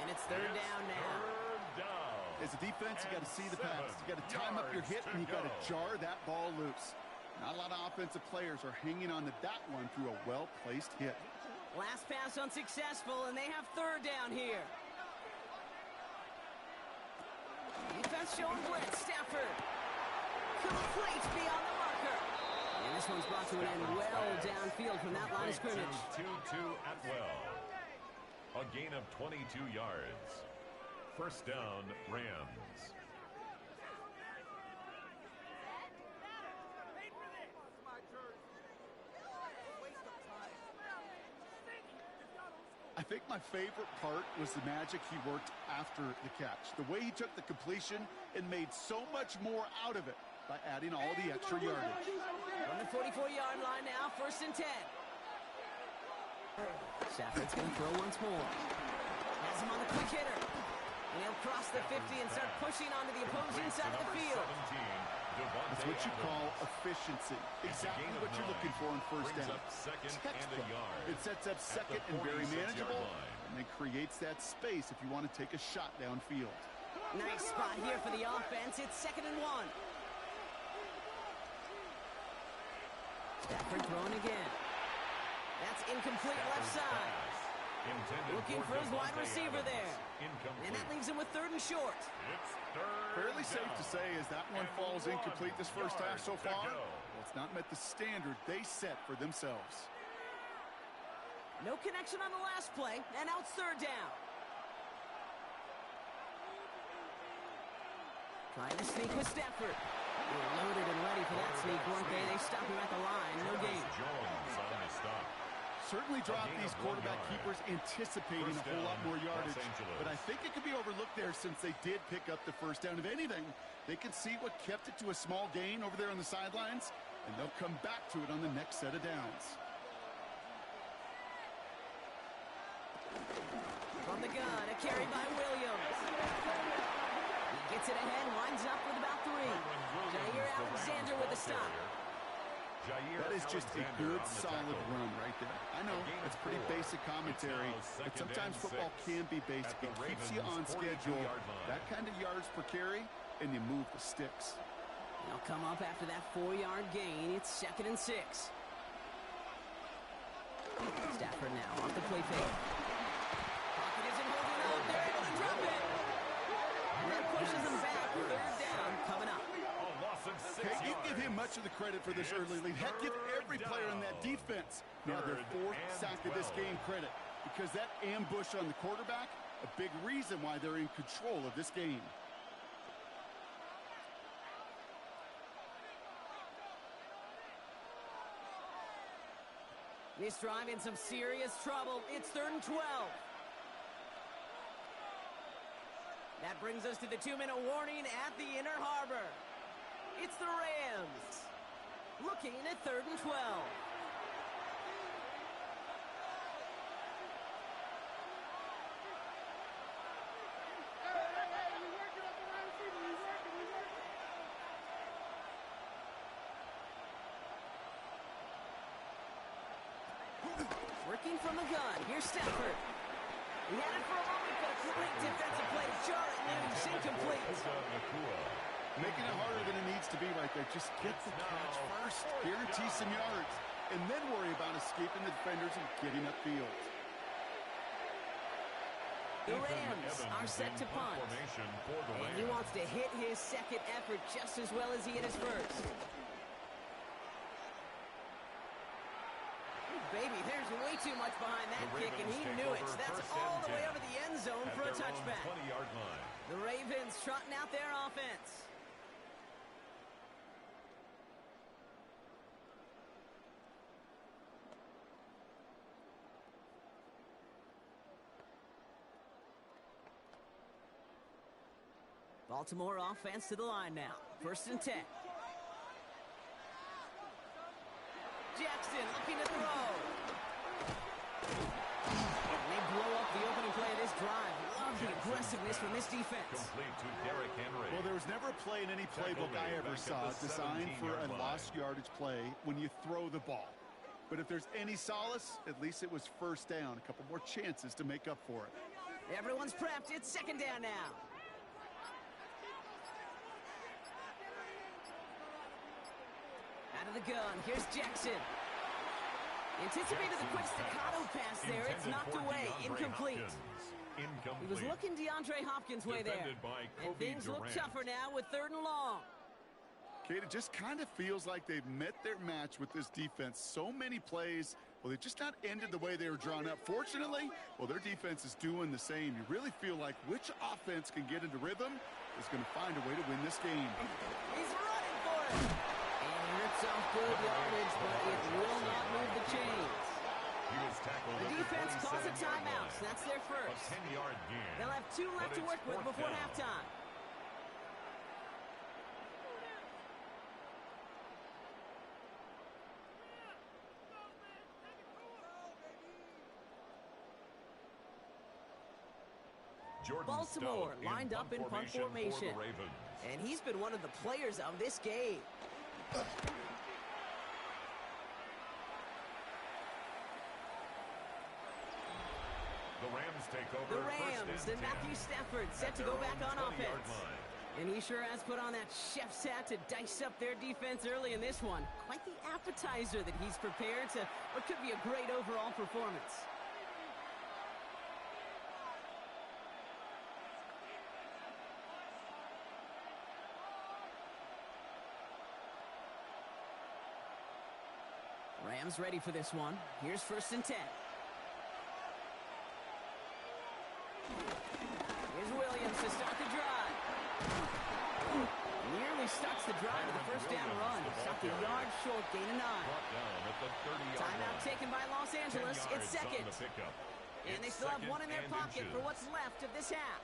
And it's 3rd down now. As a defense, you got to see the pass. You got to time up your hit, and you got to jar that ball loose. Not a lot of offensive players are hanging on to that one through a well-placed hit. Last pass unsuccessful, and they have 3rd down here. Defense showing blitz. Stafford. Complete beyond the marker. And this one's brought to an end well downfield from that line of scrimmage. 2-2 Atwell. A gain of 22 yards. 1st down, Rams. I think my favorite part was the magic he worked after the catch. The way he took the completion and made so much more out of it by adding all the extra yardage. From the 44-yard line now, 1st and 10. Stafford's going to throw once more. Has him on the quick hitter. And he'll cross the 50 and start pushing onto the opposing side of the field. That's what you call efficiency. Exactly what you're looking for in 1st down. Textbook. It sets up 2nd and very manageable, and then creates that space if you want to take a shot downfield. Nice spot here for the offense. It's 2nd and 1. Stafford throwing again. That's incomplete left side. Looking for his wide receiver there. And that leaves him with 3rd and short. Fairly safe to say as that one falls incomplete this 1st half so far. It's not met the standard they set for themselves. No connection on the last play, and now it's 3rd down. Trying to sneak with Stafford. They were loaded and ready for that sneak, weren't they? They stop him at the line. No gain. Jones on the stop. Certainly drop these quarterback keepers anticipating a whole lot more yardage, but I think it could be overlooked there since they did pick up the 1st down. If anything, they can see what kept it to a small gain over there on the sidelines, and they'll come back to it on the next set of downs. From the gun, a carry by Williams. He gets it ahead, winds up with about 3. Jair Alexander with a stop. That is just a good, solid run right there. I know, it's pretty basic commentary, but sometimes football can be basic. It keeps you on schedule, that kind of yards per carry, and you move the sticks. They'll come up after that 4-yard gain. It's 2nd and 6. Stafford now off the play fake. Pocket isn't holding up. They're able to drop it. And that pushes them back. 3rd down coming up. Okay, you give him much of the credit for this early lead. Heck, give every player in that defense now their 4th sack of this game credit, because that ambush on the quarterback, a big reason why they're in control of this game. This drive in some serious trouble. It's 3rd and 12. That brings us to the 2-minute warning at the Inner Harbor. It's the Rams, looking at 3rd and 12. Working from the gun. Here's Stafford. He had it for a moment, but a Great defensive play to jar it loose. Incomplete. Making it harder than it needs to be right there. Just get the catch first. Guarantee some yards. And then worry about escaping the defenders and getting upfield. The Rams are set to punt. And he wants to hit his second effort just as well as he hit his first. Baby, there's way too much behind that kick, and he knew it. So that's all the way over the end zone for a touchback. The Ravens trotting out their offense. Baltimore offense to the line now. 1st and 10. Jackson looking to throw. And they blow up the opening play of this drive. Love the aggressiveness from this defense. Complete to Derrick Henry. Well, there was never a play in any playbook I ever saw designed for a lost yardage play when you throw the ball. But if there's any solace, at least it was 1st down. A couple more chances to make up for it. Everyone's prepped. It's 2nd down now. Out of the gun. Here's Jackson. Anticipated the quick staccato pass there. It's knocked away. Incomplete. He was looking DeAndre Hopkins' way there. And things look tougher now with 3rd and long. Kate, it just kind of feels like they've met their match with this defense. So many plays, well, they've just not ended the way they were drawn up. Fortunately, well, their defense is doing the same. You really feel like which offense can get into rhythm is going to find a way to win this game. He's running for it. And he rips off good yardage, but it will not move the chains. The defense calls a timeout. So that's their first. They'll have 2 left to work with before halftime. Baltimore lined up in punt formation. And he's been one of the players of this game. The Rams and Matthew Stafford set to go back on offense. And he sure has put on that chef's hat to dice up their defense early in this one. Quite the appetizer that he's prepared to what could be a great overall performance. Rams ready for this one. Here's 1st and 10. Here's Williams to start the drive. Nearly starts the drive with the 1st down run. Stopped a yard short, gain of 9. Timeout taken by Los Angeles. It's 2nd. And they still have 1 in their pocket for what's left of this half.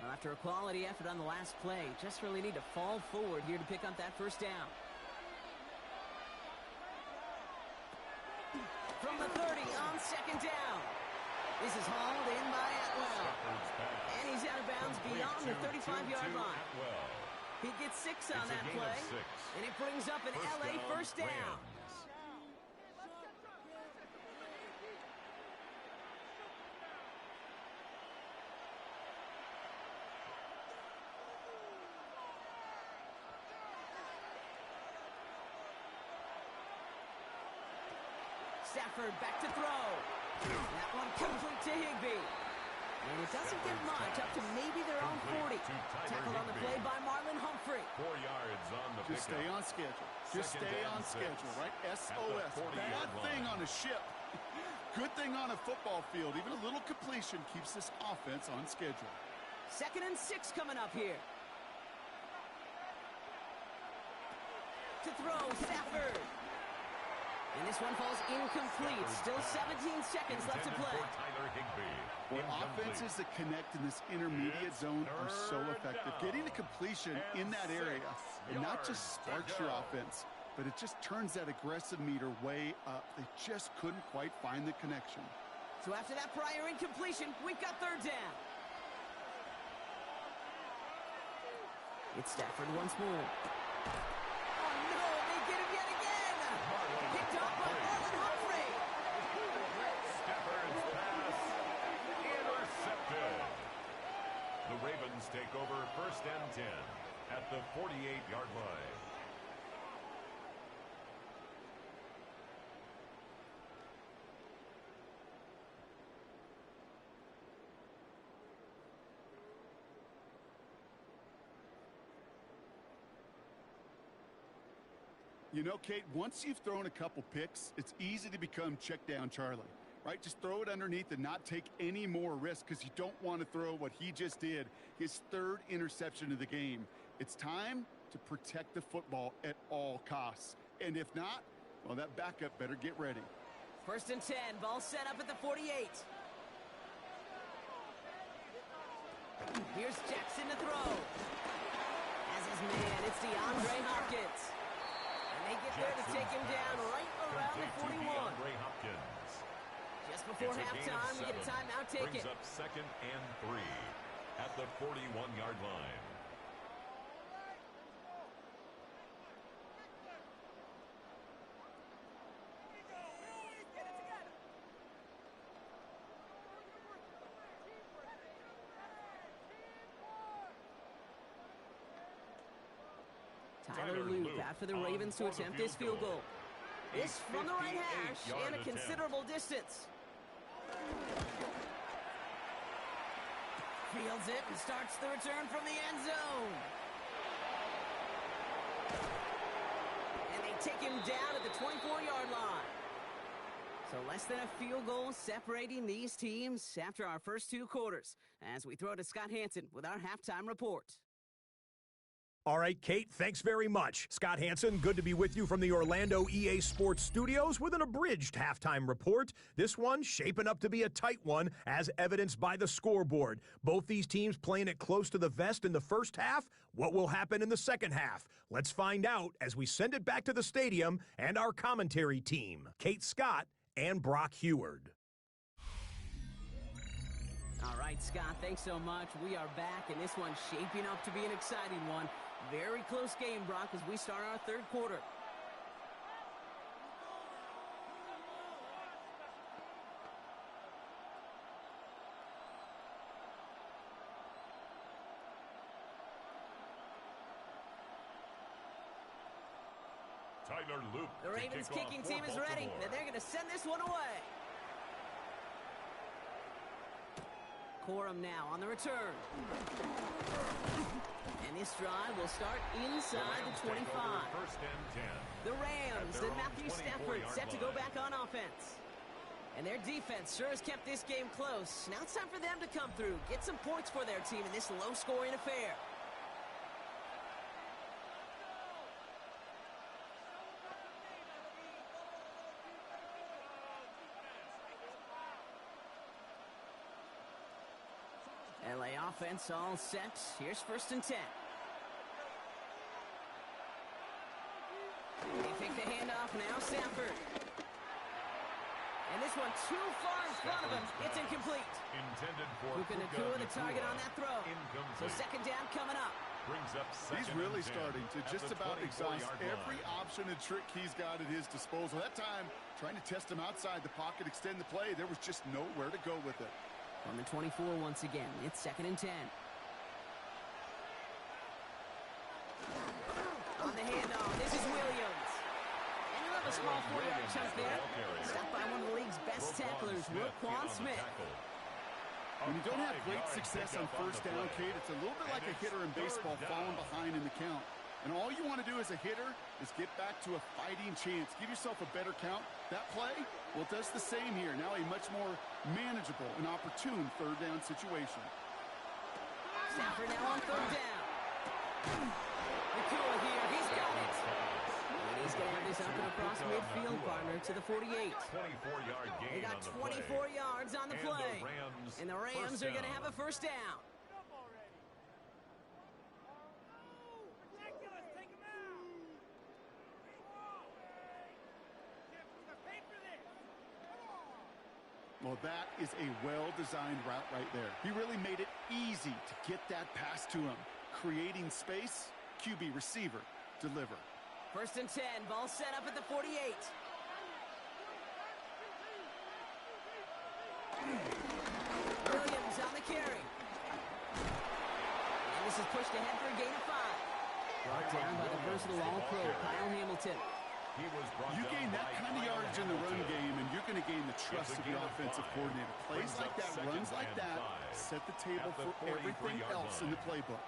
After a quality effort on the last play, just really need to fall forward here to pick up that 1st down. From the 30 on 2nd down. This is hauled in by Atwell. And he's out of bounds beyond the 35-yard line. He gets 6 on that play. And it brings up an LA 1st down. Stafford back to throw. That one complete to Higbee. And it doesn't get much, up to maybe their own 40. Tackled on the play by Marlon Humphrey. 4 yards on the Just stay on schedule. Just stay on schedule, right? SOS. Bad thing on a ship. Good thing on a football field. Even a little completion keeps this offense on schedule. 2nd and 6 coming up here. To throw, Stafford. And this one falls incomplete. Still 17 seconds left to play. Well, offenses that connect in this intermediate zone are so effective. Getting a completion in that area, it not just sparks your offense, but it just turns that aggressive meter way up. They just couldn't quite find the connection. So after that prior incompletion, we've got 3rd down. It's Stafford once more. Oh, no, they get him yet again. Picked up by Marlon Humphrey. Stafford's pass intercepted. The Ravens take over 1st and 10 at the 48-yard line. You know, Kate, once you've thrown a couple picks, it's easy to become check down Charlie, right? Just throw it underneath and not take any more risk because you don't want to throw what he just did, his 3rd interception of the game. It's time to protect the football at all costs. And if not, well, that backup better get ready. 1st and 10, ball set up at the 48. Here's Jackson to throw. As his man, it's DeAndre Hopkins. And they get there to take him down right around the 41. Just before halftime, we get a timeout taken. Brings up 2nd and 3 at the 41-yard line. Tyler Luke after the Ravens to attempt this field goal. This from the right hash and a considerable distance. Fields it and starts the return from the end zone. And they take him down at the 24-yard line. So less than a field goal separating these teams after our first 2 quarters, as we throw to Scott Hansen with our halftime report. All right, Kate, thanks very much. Scott Hansen, good to be with you from the Orlando EA Sports Studios with an abridged halftime report. This one shaping up to be a tight one, as evidenced by the scoreboard. Both these teams playing it close to the vest in the first half. What will happen in the second half? Let's find out as we send it back to the stadium and our commentary team, Kate Scott and Brock Heward. All right, Scott, thanks so much. We are back, and this one's shaping up to be an exciting one. Very close game, Brock, as we start our 3rd quarter. Tyler Luke. The Ravens kicking team is ready, and they're going to send this one away. Corum now on the return. And this drive will start inside the 25. 1st and 10. The Rams and Matthew Stafford set to go back on offense. And their defense sure has kept this game close. Now it's time for them to come through, get some points for their team in this low-scoring affair. LA offense all set. Here's 1st and 10. They pick the handoff now, Stafford. And this one too far in front of him. It's incomplete. Intended for Puka Nacua, the target on that throw. So 2nd down coming up. Brings up He's really starting to just about exhaust every option and trick he's got at his disposal. That time, trying to test him outside the pocket, extend the play, there was just nowhere to go with it. On the 24 once again, it's 2nd and 10. On the handoff, this is Williams. And he'll have a small 4-yard chunk there. Stopped by one of the league's best tacklers, Roquan Smith. When you don't have great success on 1st down, Kate, it's a little bit like a hitter in baseball falling behind in the count. And all you want to do as a hitter is get back to a fighting chance. Give yourself a better count. That play, well, it does the same here. Now a much more manageable and opportune 3rd down situation. Stafford now on 3rd down. Nacua here, he's got it. And he's going to have this up and across midfield, partner, to the 48. 24-yard gain. They got 24 yards on the play. And the Rams are going to have a 1st down. Well, that is a well-designed route right there. He really made it easy to get that pass to him, creating space, QB receiver, deliver. 1st and 10, ball set up at the 48. Williams on the carry. And this is pushed ahead for a gain of 5. Brought down by the versatile All-Pro, Kyle Hamilton. You gain that kind of yardage in the run game, and you're going to gain the trust of the offensive coordinator. Plays like that, runs like that, set the table for everything else in the playbook.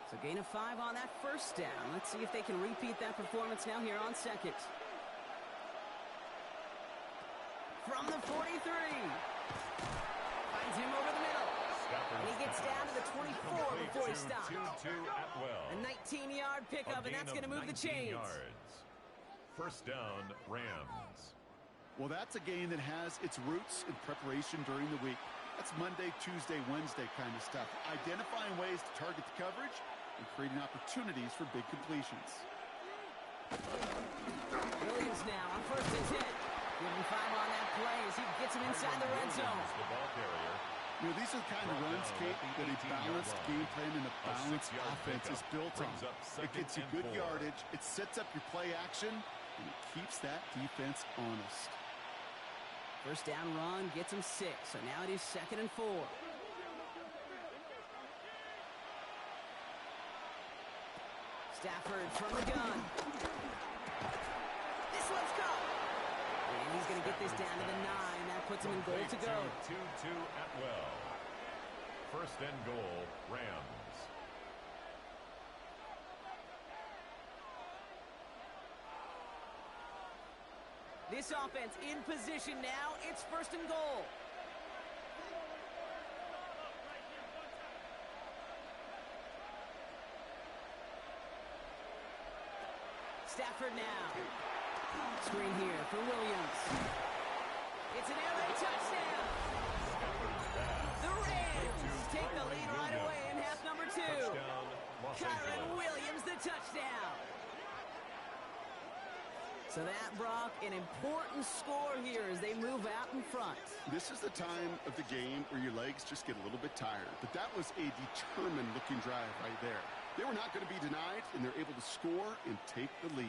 So gain of 5 on that 1st down. Let's see if they can repeat that performance now here on 2nd. From the 43. Finds him over the middle. And he gets down to the 24 before he stops. A 19-yard pickup, and that's going to move the chains. 1st down, Rams. Well, that's a game that has its roots in preparation during the week. That's Monday, Tuesday, Wednesday kind of stuff. Identifying ways to target the coverage and creating opportunities for big completions. Williams now on 1st and 10. Give him 5 on that play as he gets him inside the red zone. The ball carrier. You know, these are the kind of runs, Kate, that a balanced game plan and a balanced offense is built on. It gets you good yardage, it sets up your play action, and it keeps that defense honest. 1st down run gets him 6, so now it is 2nd and 4. Stafford from the gun. This one's caught. And he's going to get this down to the 9. That puts him in goal to go. 2-2 at well. 1st and goal, Rams. This offense in position now. It's 1st and goal. Stafford now. Screen here for Williams. It's an air raid touchdown. The Rams take the lead right away in half number 2. Kyron Williams, the touchdown. So that, Brock, an important score here as they move out in front. This is the time of the game where your legs just get a little bit tired. But that was a determined-looking drive right there. They were not going to be denied, and they're able to score and take the lead.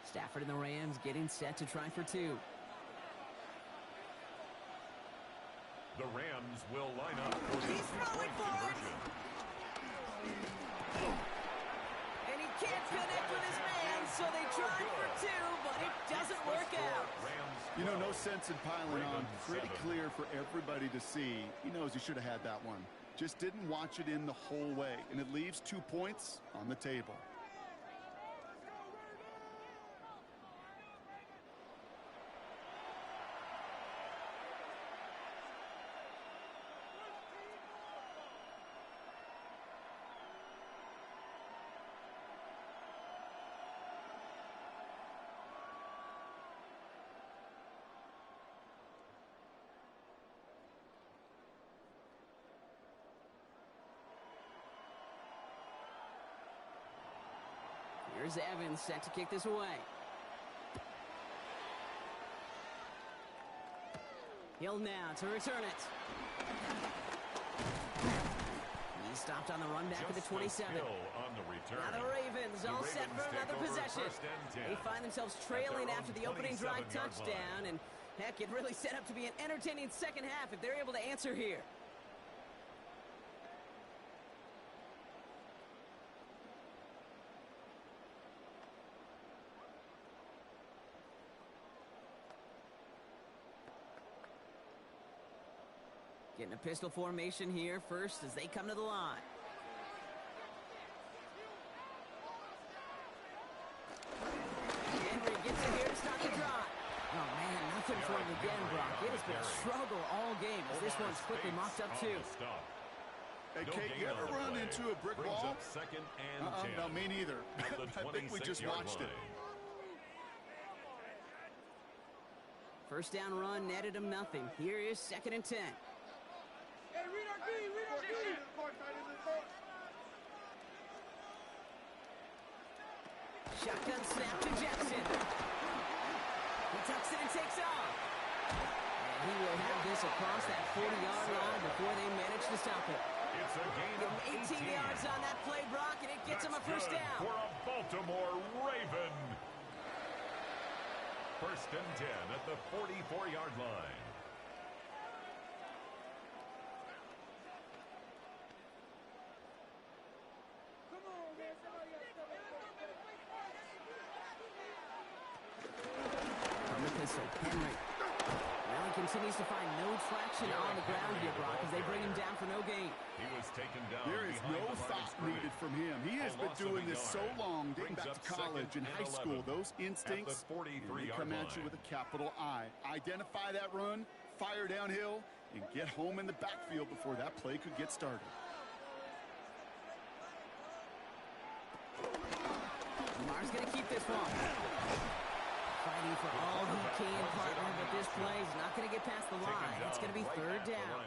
Stafford and the Rams getting set to try for 2. The Rams will line up for the three-point conversion. And he can't connect with his man, so they tried for 2, but it doesn't work out. You know, no sense in piling on. Pretty clear for everybody to see. He knows he should have had that one. Just didn't watch it in the whole way, and it leaves 2 points on the table. Here's Evans set to kick this away. Hill now to return it. He stopped on the run back at the 27. Now the Ravens all set for another possession. They find themselves trailing after the opening drive touchdown, and heck, it really set up to be an entertaining second half if they're able to answer here. Getting a pistol formation here first as they come to the line. Henry gets it here to start the drive. Oh, man, nothing for him again, Brock. It has been a struggle all game as this one's quickly mocked up too. Hey, Kate, you ever run into a brick wall? No, me neither. I think we just watched it. 1st down run netted him nothing. Here is 2nd and 10. Hey, read our key, read our key. Shotgun snap to Jackson. He tucks it and takes off. He will have this across that 40-yard line before they manage to stop it. It's a gain of 18 yards on that play, Brock, and it gets him a first down. For a Baltimore Raven. First and 10 at the 44-yard line. From the pistol, Henry. Well, he continues to find no traction on the ground here, Brock, as they bring him down for no gain. He was taken down. There is no thought needed from him. He has been doing this so long, dating back to college and high school. Those instincts, they come at you with a capital I. Identify that run, fire downhill, and get home in the backfield before that play could get started. Lamar's going to keep this one. Fighting for all he can, partner, but this play is not going to get past the line. It's going to be third down.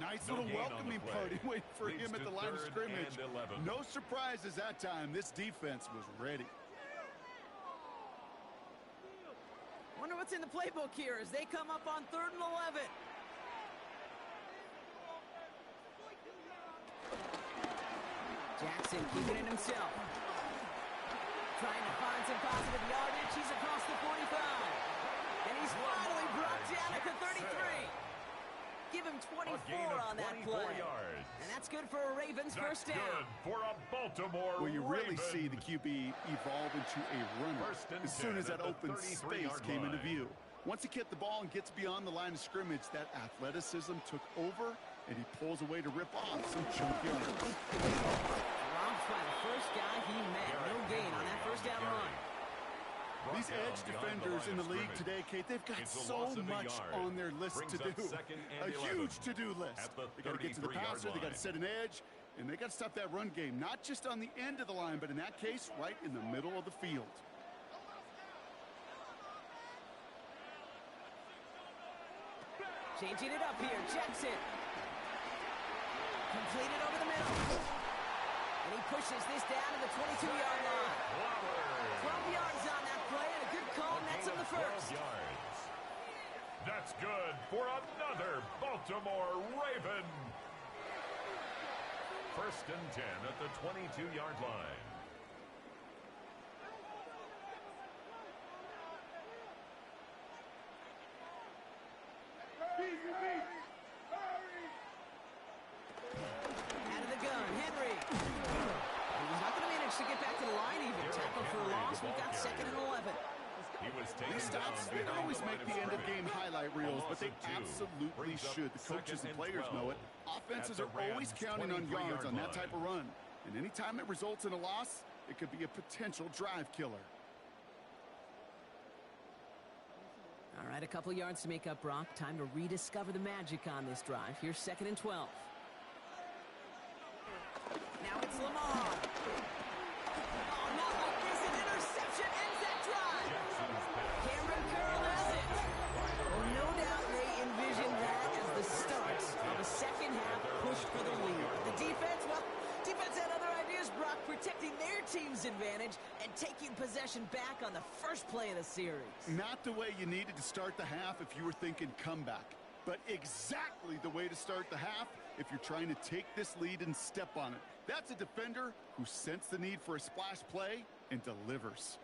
Nice little welcoming party waiting for him at the line of scrimmage. No surprises that time. This defense was ready. Wonder what's in the playbook here as they come up on 3rd and 11. Jackson keeping it himself. Trying to find some positive yardage. He's across the 45. And he's finally brought down at the 33. Give him 24 on that play. And that's good for a Ravens first down. Good for a Baltimore Well, you really Raven. see the QB evolve into a runner as soon as that open space came into view. Once he kicked the ball and gets beyond the line of scrimmage, that athleticism took over, and he pulls away to rip off some chunk yards. Dropped by the first guy he met. No gain on that first down run. These edge defenders in the league today, Kate, they've got so much on their list to do. A huge to-do list. They got to get to the passer, they got to set an edge, and they got to stop that run game, not just on the end of the line, but in that case, right in the middle of the field. Changing it up here, Jackson. Completed over the middle. And he pushes this down to the 22-yard line. 12 yards on that play, and a good call nets him the first. That's good for another Baltimore Raven. First and 10 at the 22-yard line. Out of the gun, Henry. And he's not going to manage to get back to the line even. Tackle for a loss. We've got 2nd and 11. These stops, they don't always make the end-of-game highlight reels, but they absolutely should. The coaches and players know it. Offenses are always counting on yards on that type of run. And anytime it results in a loss, it could be a potential drive killer. All right, a couple yards to make up, Brock. Time to rediscover the magic on this drive. Here's 2nd and 12. Now it's Lamar. Oh, not like this. An interception ends that drive. Cameron Curl has it. Well, no doubt they envisioned that as the start of a second-half push for the lead. The defense, well, defense had other ideas, Brock, protecting their team's advantage and taking possession back on the first play of the series. Not the way you needed to start the half if you were thinking comeback, but exactly the way to start the half if you're trying to take this lead and step on it. That's a defender who sensed the need for a splash play and delivers.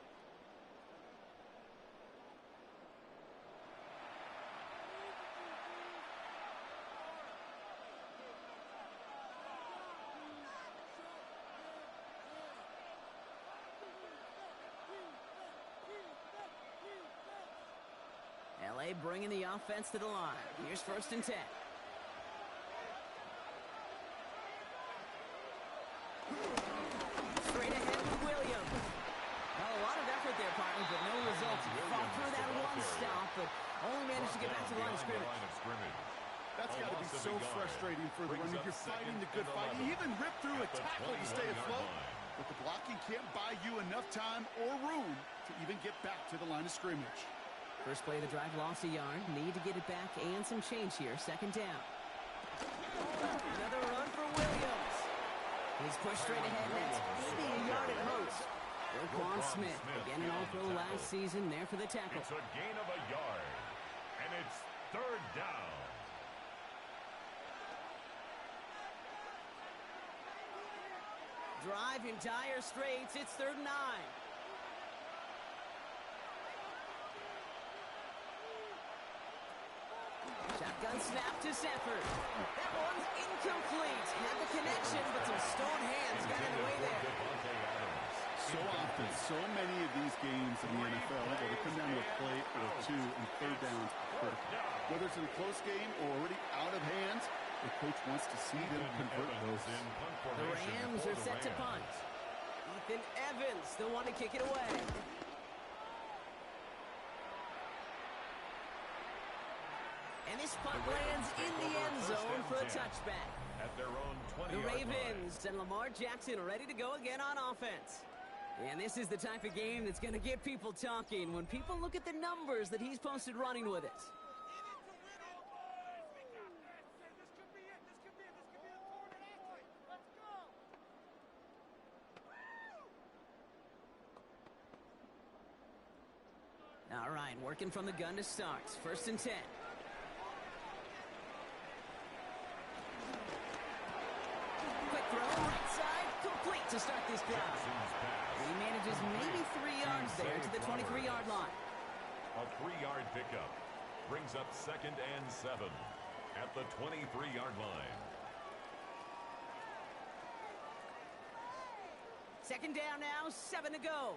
LA bringing the offense to the line. Here's 1st and 10. Straight ahead with Williams. Well, a lot of effort there, partner, but no results. Fought through that one stop, but only managed to get back to the line of scrimmage. That's got to be so frustrating for the runner. You're fighting the good fight. You even ripped through a tackle to stay afloat, but the blocking can't buy you enough time or room to even get back to the line of scrimmage. First play of the drive, lost a yard. Need to get it back and some change here. 2nd down. Another run for Williams. He's pushed straight ahead. That's maybe a yard at most. Roquan Smith, again an All-Pro last season, there for the tackle. It's a gain of a yard. And it's third down. Drive in dire straits. It's 3rd and 9. Shotgun snap to Sanford. That one's incomplete. Had the connection, but some stone hands got in the way there. So often, so many of these games in the NFL, where they come down to a play or two and 3rd downs critical. Whether it's in a close game or already out of hands, the coach wants to see them convert those. The Rams are set to punt. Ethan Evans, the one to kick it away. And this punt lands in the end zone for a touchback. At their own 20-yard The line. Ravens and Lamar Jackson ready to go again on offense. And this is the type of game that's going to get people talking when people look at the numbers that he's posted running with it. All right, working from the gun to start. 1st and 10. Quick throw, right side, complete to start this drive. He manages maybe 3 yards there to the 23-yard line. A 3-yard pickup brings up 2nd and 7 at the 23-yard line. 2nd down now, 7 to go.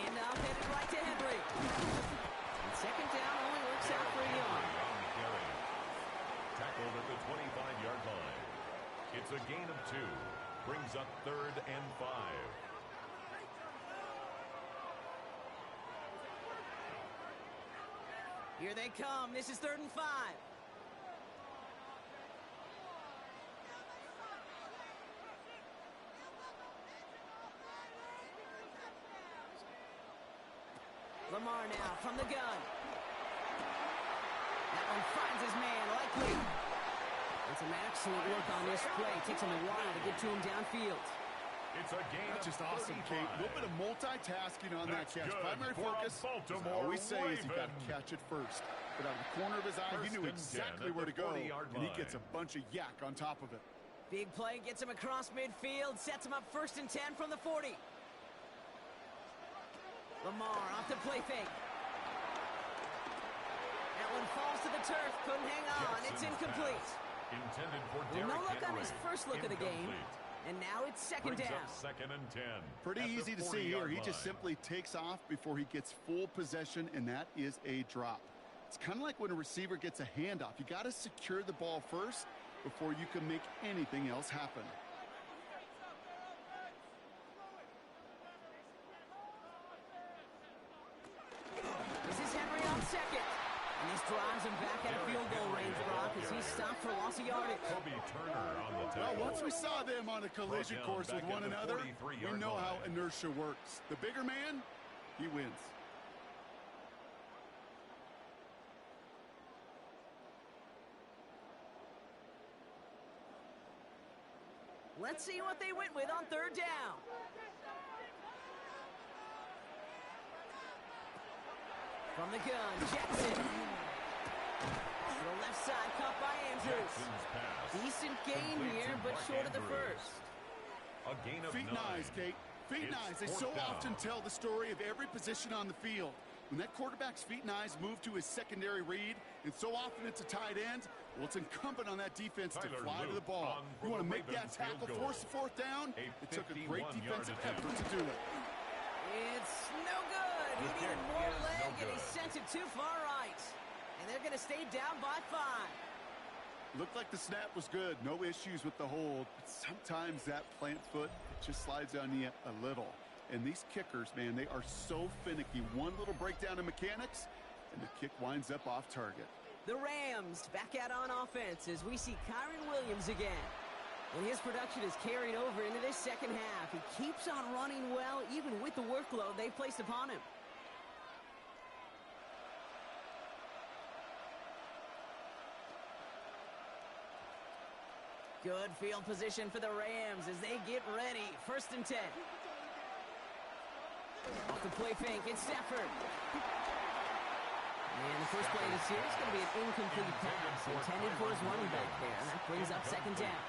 Handoff headed right to Henry. And 2nd down only works out for a yard. Tackled at the 25-yard line. It's a gain of 2. Brings up 3rd and 5. Here they come. This is 3rd and 5. Lamar now from the gun. That one finds his man, likely. And some excellent work on this play. Takes him a while to get to him downfield. It's a gain That's of just awesome, 35. Kate. A little bit of multitasking on that That's catch. good Primary for a focus, as I Baltimore always say, is you got to Raven. catch it first. But out of the corner of his eye, he knew 1st and 10 exactly at where the to go, 40-yard and he line. gets a bunch of yak on top of it. Big play gets him across midfield. Sets him up 1st and 10 from the 40. Lamar off the play fake. That one falls to the turf. Couldn't hang on. It's Jackson's incomplete. pass, intended for Well, no Derrick look on Henry. his first look of the game. Incomplete. And now it's 2nd Brings down. up 2nd and 10. Pretty at the easy to see here. 40-yard He just line. simply takes off before he gets full possession, and that is a drop. It's kind of like when a receiver gets a handoff. You got to secure the ball first before you can make anything else happen. This is Henry on 2nd. And this drives him back out of field goal range, Brock, as he's stopped for loss of yardage. Kobe Turner on the Well, tackle. once we saw them on a collision Brought down course with back one at the another, 43-yard we know how line. inertia works. The bigger man, he wins. Let's see what they went with on 3rd down. From the gun, Jackson. To the left side, caught by Andrews. Jackson's pass. Decent gain Complete here, to but Mark short of the Andrews. first. A gain of Feet 9. and eyes, Kate. Feet and It's eyes. They 4th so down. often tell the story of every position on the field. When that quarterback's feet and eyes move to his secondary read, and so often it's a tight end, well, it's incumbent on that defense to Tyler fly to the Luke ball. on You for want to the make that Ravens field tackle, goal. force the 4th down. A It took a great 51-yard defensive attempt. effort to do it. It's no good. He The needed kick more is no leg, and he good. sent it too far right. And they're going to stay down by 5. Looked like the snap was good. No issues with the hold. But sometimes that plant foot just slides on you a little. And these kickers, man, they are so finicky. One little breakdown in mechanics, and the kick winds up off target. The Rams back out on offense as we see Kyron Williams again. And his production is carried over into this 2nd half. He keeps on running well, even with the workload they've placed upon him. Good field position for the Rams as they get ready. 1st and 10. Off the play fake, it's Stafford. And the first play of the series is going to be an incomplete pass intended for his running back there. And that brings up second down.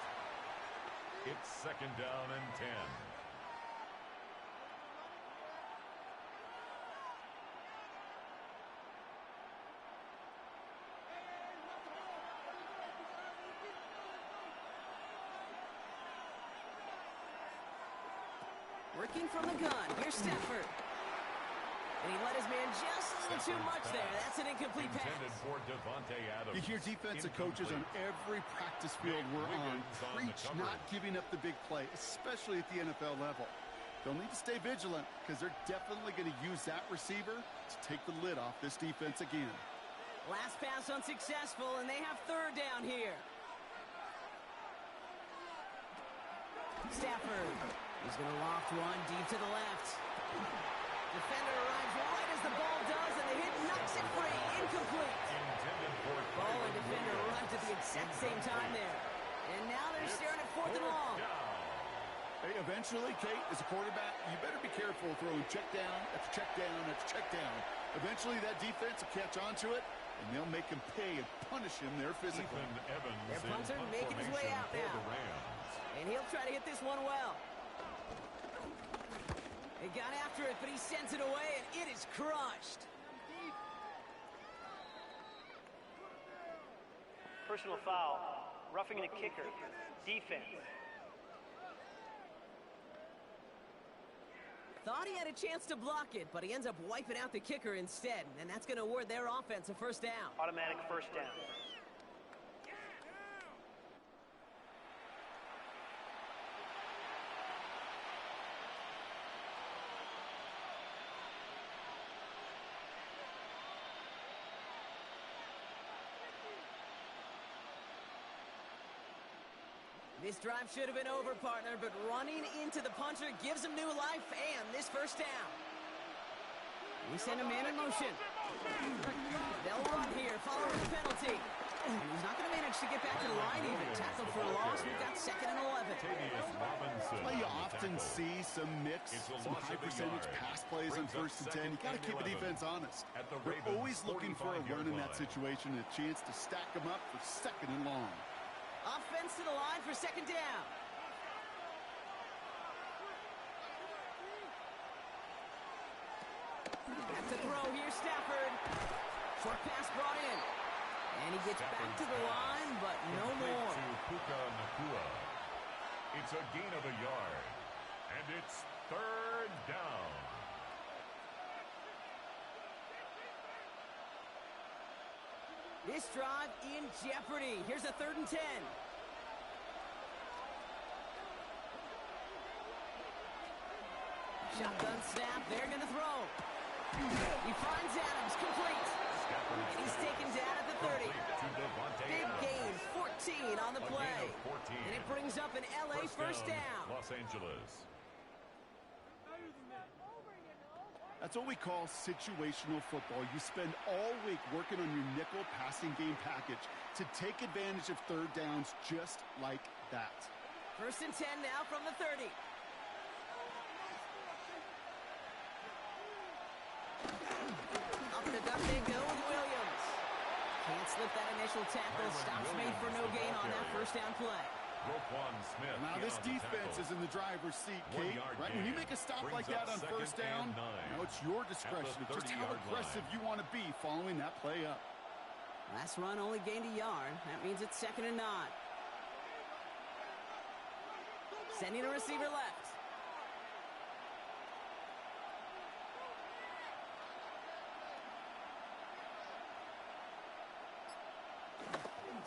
It's second down and 10. Working from the gun. Here's Stafford. And he let his man just a little too much there. That's an incomplete pass. For Adams. You hear defensive coaches on every practice field we're on preach not giving up the big play, especially at the NFL level. They'll need to stay vigilant because they're definitely going to use that receiver to take the lid off this defense again. Last pass unsuccessful, and they have third down here. Stafford. He's going to loft one deep to the left. Defender arrives right as the ball does, and the hit knocks it free. Incomplete. Ball and defender arrived at the exact same time there. And now they're staring at fourth and long. Hey, eventually, Kate, as a quarterback, you better be careful throwing check down after check down after check down. Eventually, that defense will catch on to it, and they'll make him pay and punish him there physically. Their punter making his way out now. And he'll try to hit this one well. He got after it, but he sends it away, and it is crushed. Personal foul, roughing the kicker, defense. Thought he had a chance to block it, but he ends up wiping out the kicker instead, and that's going to award their offense a first down. Automatic first down. This drive should have been over, partner, but running into the puncher gives him new life and this first down. We send a man in motion. They'll run here, following the penalty. And he's not going to manage to get back to the line even. Tackle for a loss. We've got second and 11. Well, you often see some mix, some high-percentage pass plays on first and 10. You got to keep the defense honest. They're always looking for a run in that situation, a chance to stack them up for second and long. Offense to the line for second down. Back to throw here, Stafford. Short pass brought in. And he gets back to the line, but no more. It's a gain of a yard. And it's third down. This drive in jeopardy. Here's a third and 10. Shotgun snap. They're going to throw. He finds Adams. Complete. And he's taken down at the 30. Big gain. 14 on the play. And it brings up an LA first down. Los Angeles. That's what we call situational football. You spend all week working on your nickel passing game package to take advantage of third downs just like that. First and 10 now from the 30. Up the gut they go with Williams. Can't slip that initial tackle. Stops made for no gain on that first down play. Now this defense is in the driver's seat, Kate. Right? When you make a stop like that on first down, now it's your discretion of just how aggressive you want to be following that play up. Last run only gained a yard. That means it's second and 9. Sending a receiver left.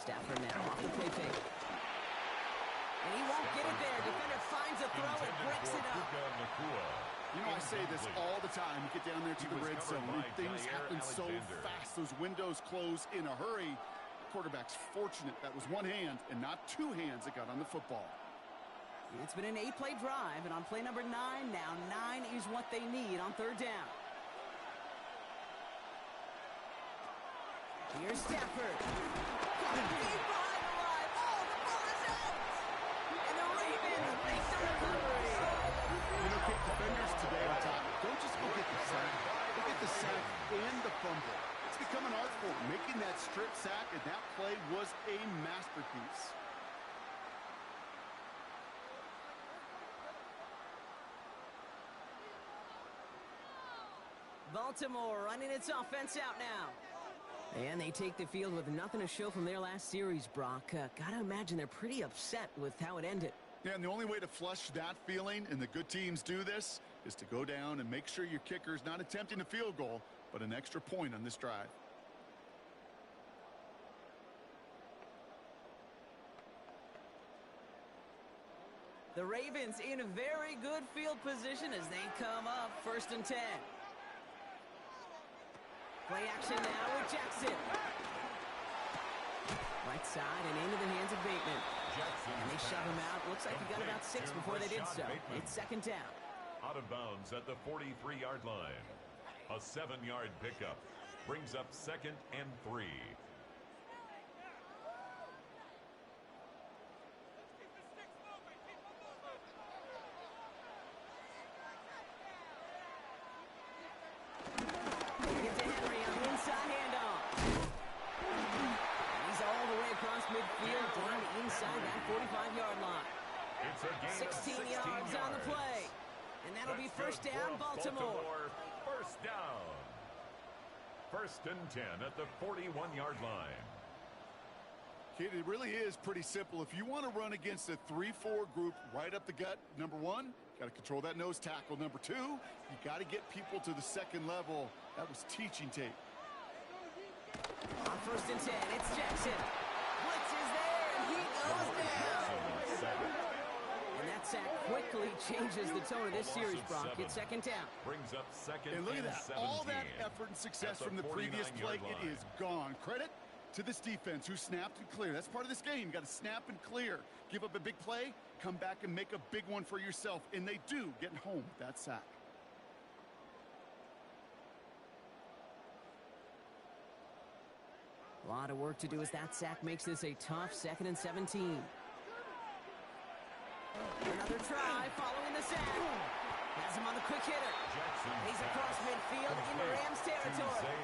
Stafford now off the play fake. And he won't get it there. Defender finds a throw and breaks it up. You know, I say this all the time. You get down there to the red zone, and things happen so fast. Those windows close in a hurry. The quarterback's fortunate that was one hand and not two hands that got on the football. It's been an 8-play drive, and on play number 9, now 9 is what they need on third down. Here's Stafford. Deep behind the line. Oh, the ball is out! And the Ravens make the recovery. You know, Kate, defenders today on top don't just go scheme masterpiece. Baltimore running its offense out now. And they take the field with nothing to show from their last series, Brock. Gotta imagine they're pretty upset with how it ended. Yeah, and the only way to flush that feeling, and the good teams do this, is to go down and make sure your kicker's not attempting a field goal, but an extra point on this drive. The Ravens in a very good field position as they come up 1st and 10. Play action now with Jackson. Right side and into the hands of Bateman. And they shove him out. Looks like he got about 6 before they did so. It's 2nd down. Out of bounds at the 43-yard line. A 7-yard pickup brings up 2nd and 3. Midfield down inside that 45-yard line. 16 yards on the play. And that'll be 1st down, Baltimore. 1st down. 1st and 10 at the 41-yard line. Kid, it really is pretty simple. If you want to run against a 3-4 group right up the gut, number 1, got to control that nose tackle. Number 2, you got to get people to the 2nd level. That was teaching tape. On 1st and 10, it's Jackson. Blitz is there, and he goes down. And that sack quickly changes the tone of this series, Brock. It's 2nd down. Brings up 2nd and look at that. 17. All that effort and success from the previous play, it is gone. Credit to this defense who snapped and cleared. That's part of this game. You got to snap and clear. Give up a big play, come back and make a big one for yourself. And they do, getting home with that sack. A lot of work to do as that sack makes this a tough 2nd and 17. Another try following the sack. Has him on the quick hitter. He's across midfield into Rams territory.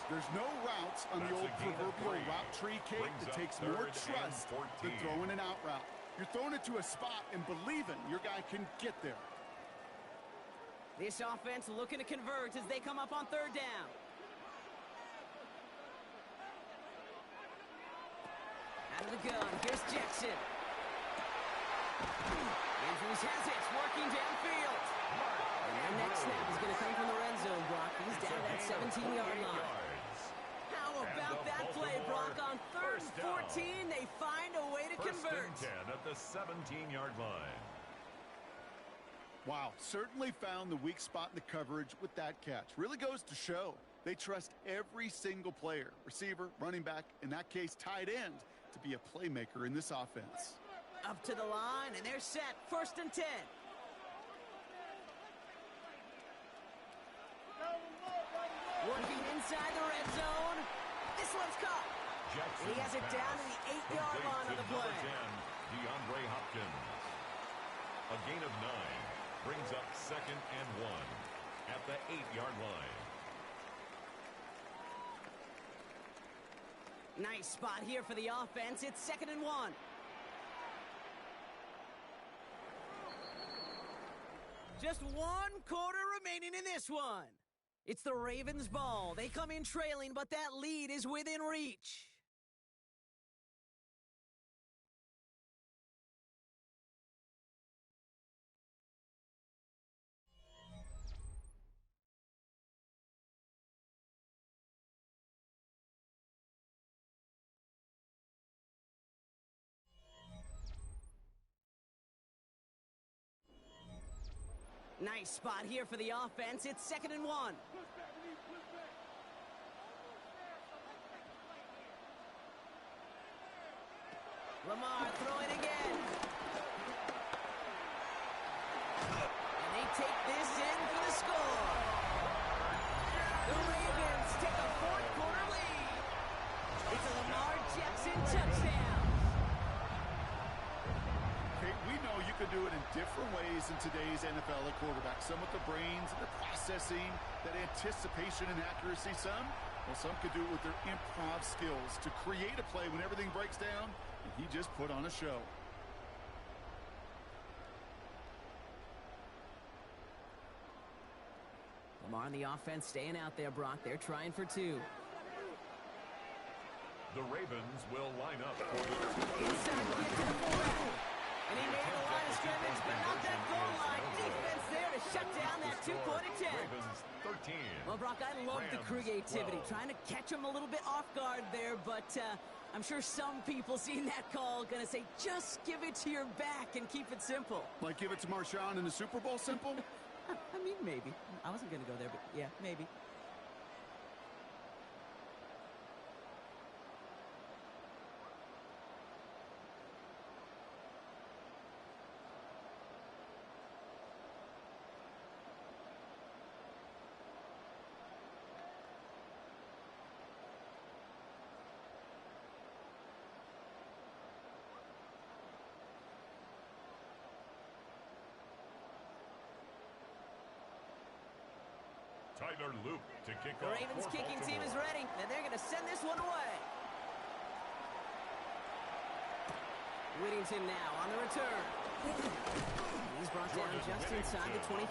There's no routes on the old proverbial route tree, Kate, that takes more trust than throwing an out route. You're throwing it to a spot and believing your guy can get there. This offense looking to convert as they come up on 3rd down. Out of the gun, here's Jackson. Andrews has it, working downfield. And their next snap is going to come from the red zone, Brock. He's down at that 17-yard line. How about that play, Brock? On 3rd and 14, they find a way to convert. 1st and 10 at the 17-yard line. Wow, certainly found the weak spot in the coverage with that catch. Really goes to show they trust every single player, receiver, running back, in that case, tight end, to be a playmaker in this offense. Up to the line, and they're set. 1st and 10. Working inside the red zone. This one's caught. Jackson and he has it down to the 8-yard line of the play. DeAndre Hopkins. A gain of 9 brings up 2nd and 1 at the 8-yard line. Nice spot here for the offense. It's 2nd and 1. Just 1 quarter remaining in this one. It's the Ravens' ball. They come in trailing, but that lead is within reach. Nice spot here for the offense. It's 2nd and 1. Lamar throwing again. And they take this in for the score. The Ravens take a 4th quarter lead. It's a Lamar Jackson touchdown. We know you can do it in different ways in today's NFL at quarterback. Some with the brains, the processing, that anticipation and accuracy. Some Well, some could do it with their improv skills to create a play when everything breaks down, and he just put on a show. Lamar on the offense staying out there, Brock. They're trying for two. The Ravens will line up for the Inside to get to the fullback. And he made the line of scrimmage, but not that goal line. Defense there to shut down that two-point attempt. Ravens 13. Well, Brock, I love the creativity. 12. Trying to catch him a little bit off guard there, but I'm sure some people seeing that call going to say, just give it to your back and keep it simple. Like give it to Marshawn in the Super Bowl simple? I mean, maybe. I wasn't going to go there, but yeah, maybe. Tyler Luke to kick The off. Ravens for kicking team is Baltimore. ready, and they're going to send this one away. Whittington now on the return. He's brought down just inside the 25.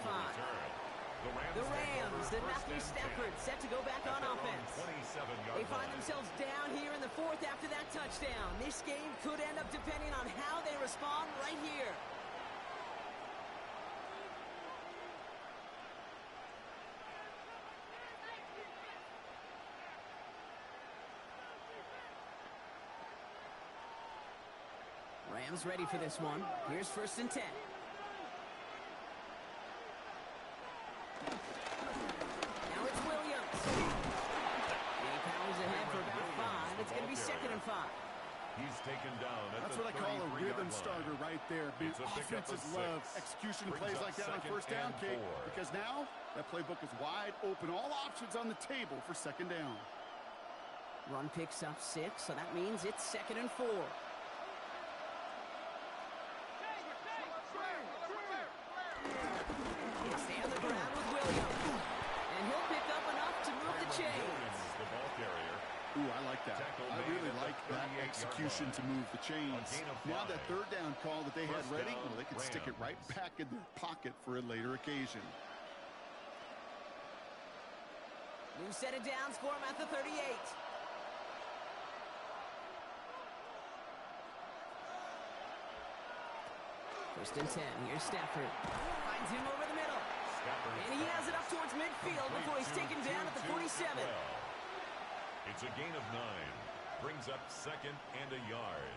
The Rams, the Matthew Stafford set to go back on offense. They find themselves down here in the fourth after that touchdown. This game could end up depending on how they respond right here. Rams ready for this one. Here's 1st and 10. Now it's Williams. He powers ahead for about 5. It's going to be 2nd and 5. He's taken down at That's the what I call a 33-yard rhythm line. starter right there. It's a pickup of Offenses love 6. execution Brings plays up like that on 2nd 1st down, and Kate, 4. because now that playbook is wide open. All options on the table for 2nd down. Run picks up 6, so that means it's 2nd and 4. Stay on the ground with Williams. And he'll pick up enough to move the chains. Williams, the ball carrier. Ooh, I like that. Tackle I made really at the like that 38-yard execution line. to move the chains. A gain of Now 5. that 3rd down call that they had First ready, down, well, they could stick it right Rams. back in their pocket for a later occasion. New set of downs for him at the 38. First and 10. Here's Stafford. Finds him over the middle. Stafford And he has it up towards midfield before he's taken down at the 47. It's a gain of 9. Brings up 2nd and a yard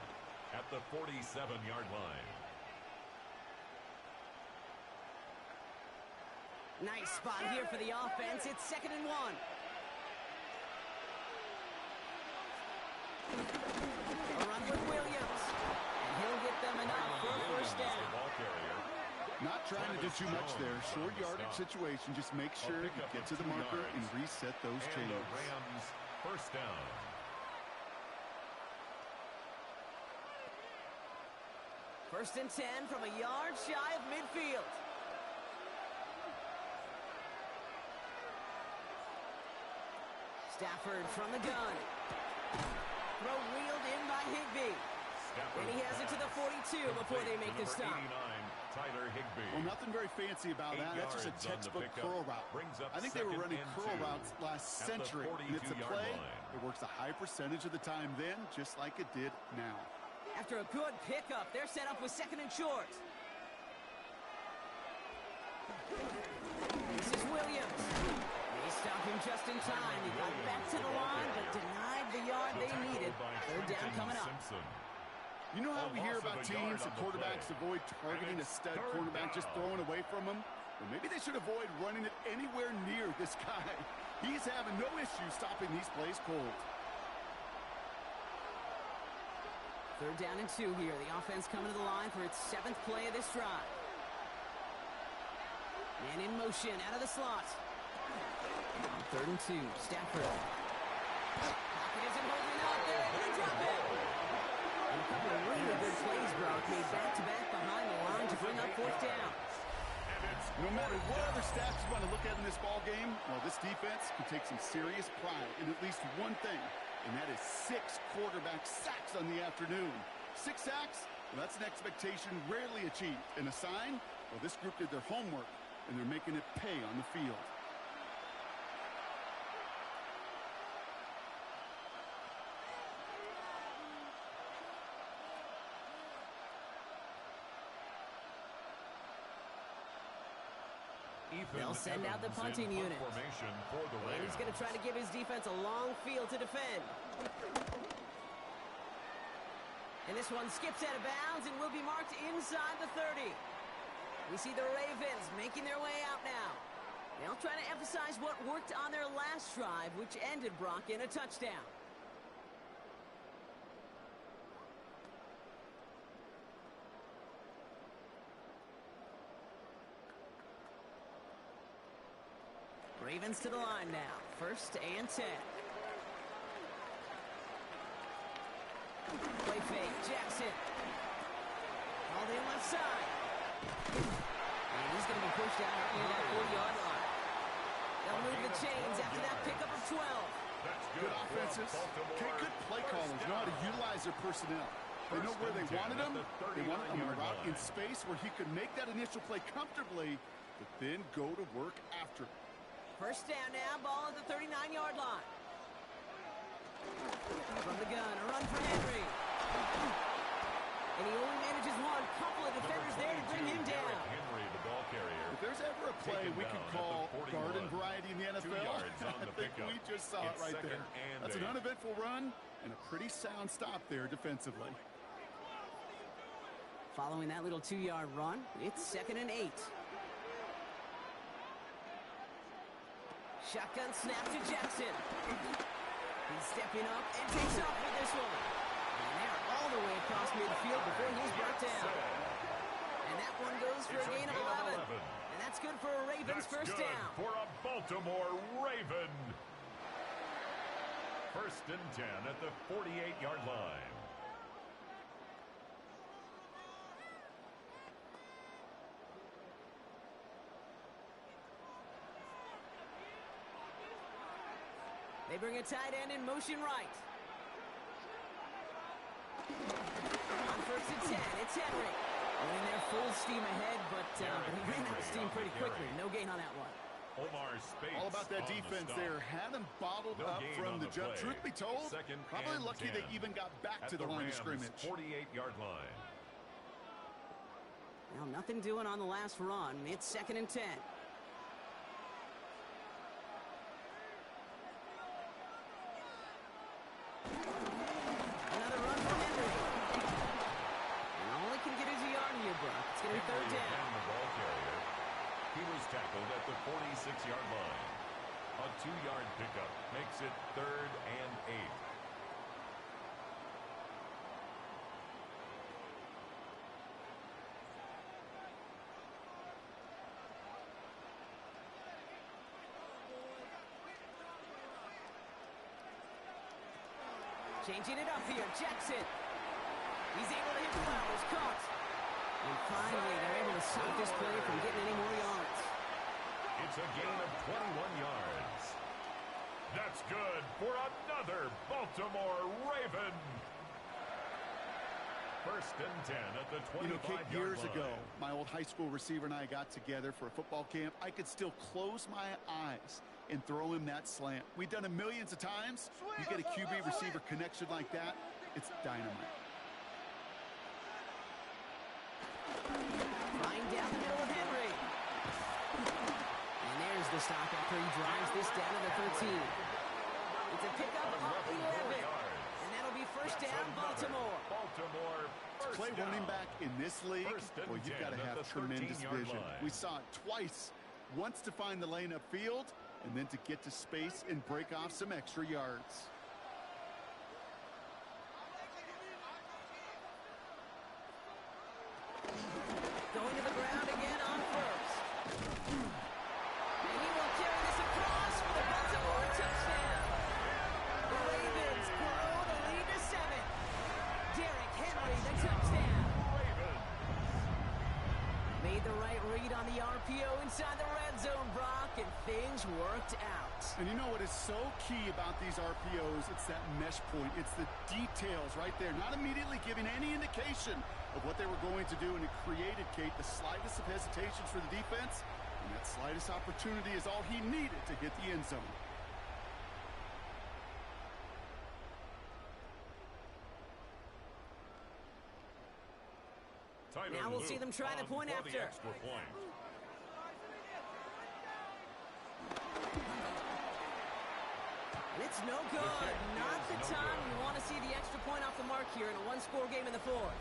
at the 47-yard line. Nice spot here for the offense. It's 2nd and 1. A run with Williams. And he'll get them enough for a 1st The down. ball carrier. Not trying to do too much there. Short yardage situation. Just make sure you pickup get of to the 2 marker yards. and reset those And the chains. Rams 1st down. First and 10 from a yard shy of midfield. Stafford from the gun. Throw wheeled in by Higbee. Stafford And he has it to the 42 before they make the Complete to stop. number 89, Tyler Higbee. Well, nothing very fancy about 8 that. That's just a yards on the textbook pickup. curl route. Brings up I think they were 2nd running and curl 2 routes last at the century. And it's a 42-yard play line. that works a high percentage of the time then, just like it did now. After a good pickup, they're set up with 2nd and short. This is Williams. They stop him just in time. He got back to the line, but denied the yard they Tackle needed. by 3rd down Trenton coming up. Simpson. You know how A we hear loss of about a teams yard and on the quarterbacks play. avoid targeting And a it's stud 3rd quarterback, just down. throwing away from him? Well, maybe they should avoid running it anywhere near this guy. He's having no issue stopping these plays cold. 3rd down and 2 here. The offense coming to the line for its 7th play of this drive. Man in motion out of the slot. On 3rd and 2, Stafford. Pocket isn't holding up. They're able to drop it. And a couple of really good plays, Brock, made back-to-back behind the line to bring up 4th down. And it's No No matter what other stats you want to look at in this ball game, well, this defense can take some serious pride in at least one thing, and that is 6 quarterback sacks on the afternoon. 6 sacks, well, that's an expectation rarely achieved. And a sign, well, this group did their homework, and they're making it pay on the field. They'll send out the punting unit. And he's going to try to give his defense a long field to defend. And this one skips out of bounds and will be marked inside the 30. We see the Ravens making their way out now. They'll try to emphasize what worked on their last drive, which ended Brock in a touchdown. Ravens to the line now. 1st and 10. Play fake. Jackson. All the left side. And he's going to be pushed out near that 40-yard line. They'll move the chains after that pickup of 12. Good offenses. Okay, good play callers know how to utilize their personnel. They know where they wanted him. They wanted him to route in space where he could make that initial play comfortably, but then go to work after it. 1st down now, ball at the 39-yard line. From the gun, a run for Henry. And he only manages one. Couple of defenders there to bring him down. Henry, the ball carrier. If there's ever a play we could call garden variety in the NFL, I think we just saw it right there. That's an uneventful run and a pretty sound stop there defensively. Following that little 2-yard run, it's 2nd and 8. Shotgun snap to Jackson. He's stepping up and takes off with this one. And they're all the way across midfield before he's brought down. And that one goes for a gain of 11. And that's good for a Ravens first down. For a Baltimore Raven. 1st and 10 at the 48-yard line. They bring a tight end in motion right. On 1st and 10, it's Henry. Running there full steam ahead, but he ran out of steam pretty quickly. No gain on that one. All about that defense there. Had him bottled up from the jump. Truth be told, probably lucky they even got back to the line of scrimmage. 48-yard line. Well, nothing doing on the last run. It's 2nd and 10. Another run for Henry. And all he can get is a yard here, Brock. It's going to be 3rd down. The ball carrier. He was tackled at the 46-yard line. A 2-yard pickup makes it 3rd and 8. Changing it up here, Jackson. He's able to hit Flowers, caught. And finally, they're able to stop this play from getting any more yards. It's a gain of 21 yards. That's good for another Baltimore Raven. 1st and 10 at the 25-yard line. You know, Kate, years ago, my old high school receiver and I got together for a football camp. I could still close my eyes and throw him that slant. We've done it millions of times. You get a QB receiver connection like that, it's dynamite. Flying down the middle of Henry. And there's the stop after he drives this down to the 13. It's a pickup of 11. And that'll be 1st down, Baltimore. Play running back in this league, well, you've got to have tremendous vision. We saw it twice. Once to find the lane upfield, and then to get to space and break off some extra yards. Going to the ground again on 1st. And he will carry this across for the Baltimore touchdown. The Ravens grow the lead to 7. Derrick Henry, the touchdown. Made made the right read on the RPO inside the red zone, Brock, and things worked out. And you know what is so key about these RPOs? It's that mesh point. It's the details right there. Not immediately giving any indication of what they were going to do, and it created, Kate, the slightest of hesitations for the defense. And that slightest opportunity is all he needed to hit the end zone. Now we'll see them try the point after. It's no good. Not the time you want to see the extra point off the mark here in a one-score game in the fourth.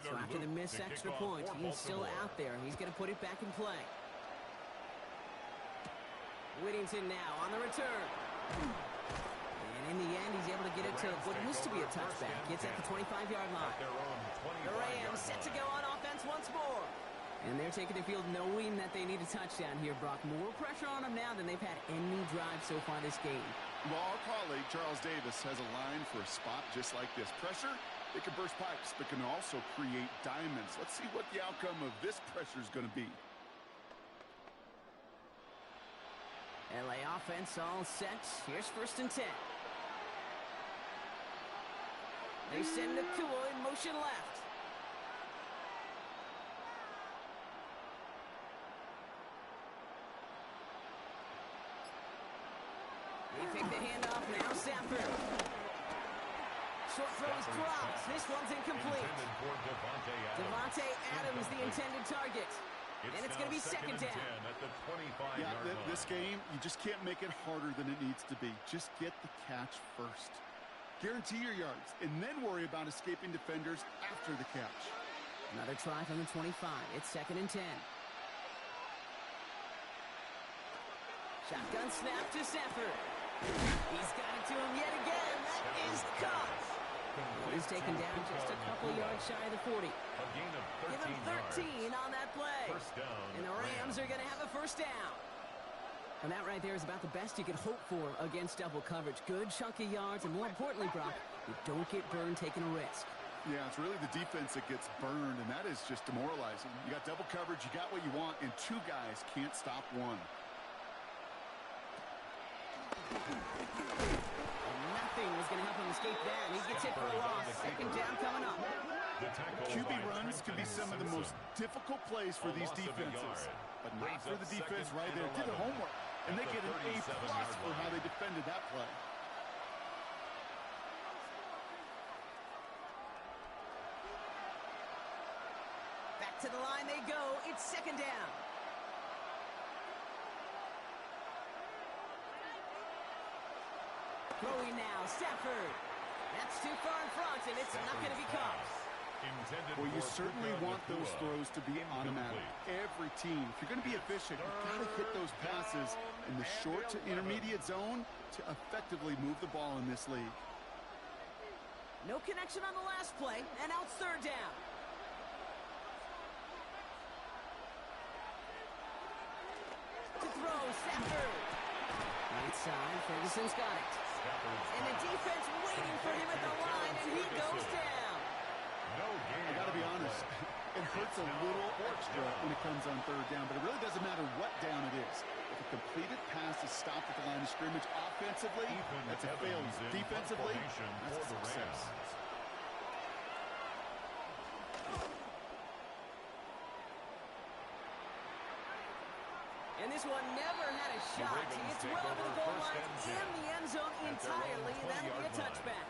So after the missed extra point, he's still out there. He's going to put it back in play. Whittington now on the return. And in the end, he's able to get it to what used to be a touchback. Gets at the 25-yard line. The Rams set to go on offense once more. And they're taking the field knowing that they need a touchdown here, Brock. More pressure on them now than they've had any drive so far this game. Well, our colleague, Charles Davis, has a line for a spot just like this. Pressure, it can burst pipes, but can also create diamonds. Let's see what the outcome of this pressure is going to be. LA offense all set. Here's 1st and 10. They send Nakua in motion left. They pick the handoff now. Stafford. Short throw is dropped. This one's incomplete. Devontae Adams, the intended target. And it's going to be 2nd down. Yeah, this game, you just can't make it harder than it needs to be. Just get the catch first. Guarantee your yards, and then worry about escaping defenders after the catch. Another try from the 25. It's 2nd and 10. Shotgun snap to Stafford. He's got it to him yet again. That is caught. He's taken down just a couple yards shy of the 40. Give him 13 on that play. And the Rams are going to have a 1st down. And that right there is about the best you could hope for against double coverage. Good chunk of yards, and more importantly, Brock, you don't get burned taking a risk. Yeah, it's really the defense that gets burned, and that is just demoralizing. You got double coverage, you got what you want, and 2 guys can't stop one. Nothing was going to help him escape that. He gets hit for a loss. 2nd down coming up. QB runs can be some of the most difficult plays for these defenses, but not for the defense right there. Did their homework, and they get an A+ for how they defended that play. Back to the line they go. It's 2nd down. Throwing now, Stafford. That's too far in front, and it's not going to be caught. Well, you certainly want those throws to be automatic. Every team, if you're going to be efficient, you've got to hit those passes in the short to intermediate zone to effectively move the ball in this league. No connection on the last play, and now it's 3rd down. To throw, Stafford. Right side, Ferguson's got it. And the defense waiting for him at the line, and he goes down. I got to be honest, it hurts a little extra when it comes on 3rd down, but it really doesn't matter what down it is. If a completed pass is stopped at the line of scrimmage offensively, that's a failure. Defensively, that's a success. And this one never had a shot. It's well over the goal line in the end zone entirely. That'll be a touchback.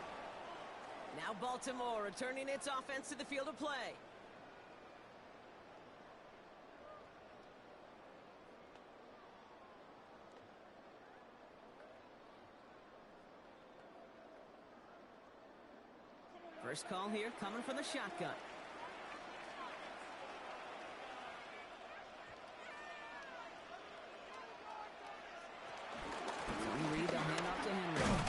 Now Baltimore returning its offense to the field of play. First call here coming from the shotgun. Read the handoff to Henry.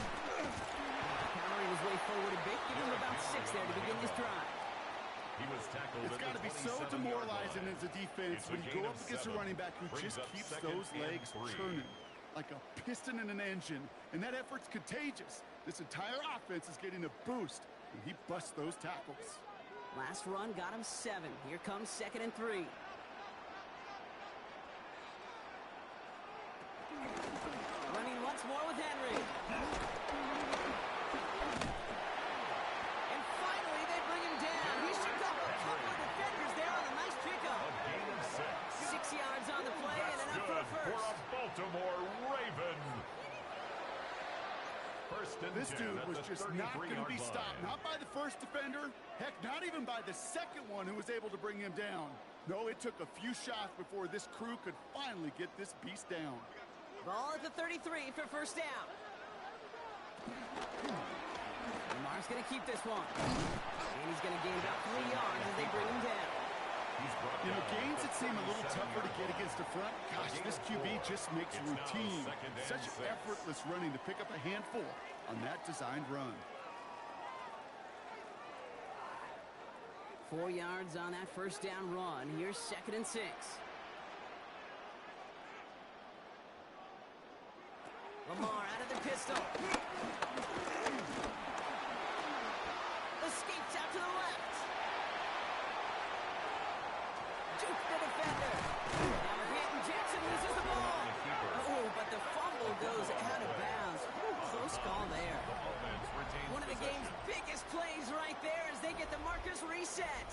as a defense when you go up against a running back who just keeps those legs churning like a piston in an engine, and that effort's contagious. This entire offense is getting a boost, and he busts those tackles. Last run got him 7. Here comes 2nd and 3. Running once more with Henry. And finally, they bring him down. He shook off a couple of defenders there on a nice pickup. A gain of 6. 6 yards on the play and enough for a For first. a Baltimore Raven. First and This 10 dude at was the just not going to 33-yard be stopped. line. Not by the first defender. Heck, not even by the second one who was able to bring him down. No, it took a few shots before this crew could finally get this beast down. Ball at the 33 for first down. Lamar's going to keep this one. And he's going to gain about 3 yards as they bring him down. You know, games that seem a little tougher to get against the front, gosh, this QB just makes routine. Such effortless running to pick up a handful on that designed run. 4 yards on that first down run. Here's 2nd and 6. Lamar out of the pistol. Escapes out to the left. Juke the defender. Now Manhattan Jackson loses the ball. Oh, but the fumble goes out of bounds. Ooh, close call there. One of the game's biggest plays right there as they get the markers reset.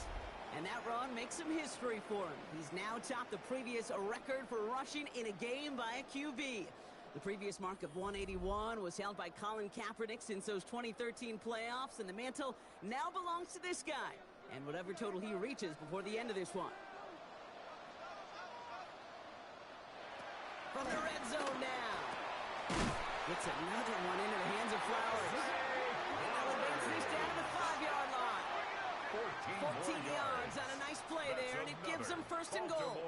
And that run makes some history for him. He's now topped the previous record for rushing in a game by a QB. The previous mark of 181 was held by Colin Kaepernick since those 2013 playoffs, and the mantle now belongs to this guy. And whatever total he reaches before the end of this one. From the red zone now. Gets another one into the hands of Flowers. And elevates this down to the 5-yard line. 14 yards on a nice play there, and it gives them 1st and goal.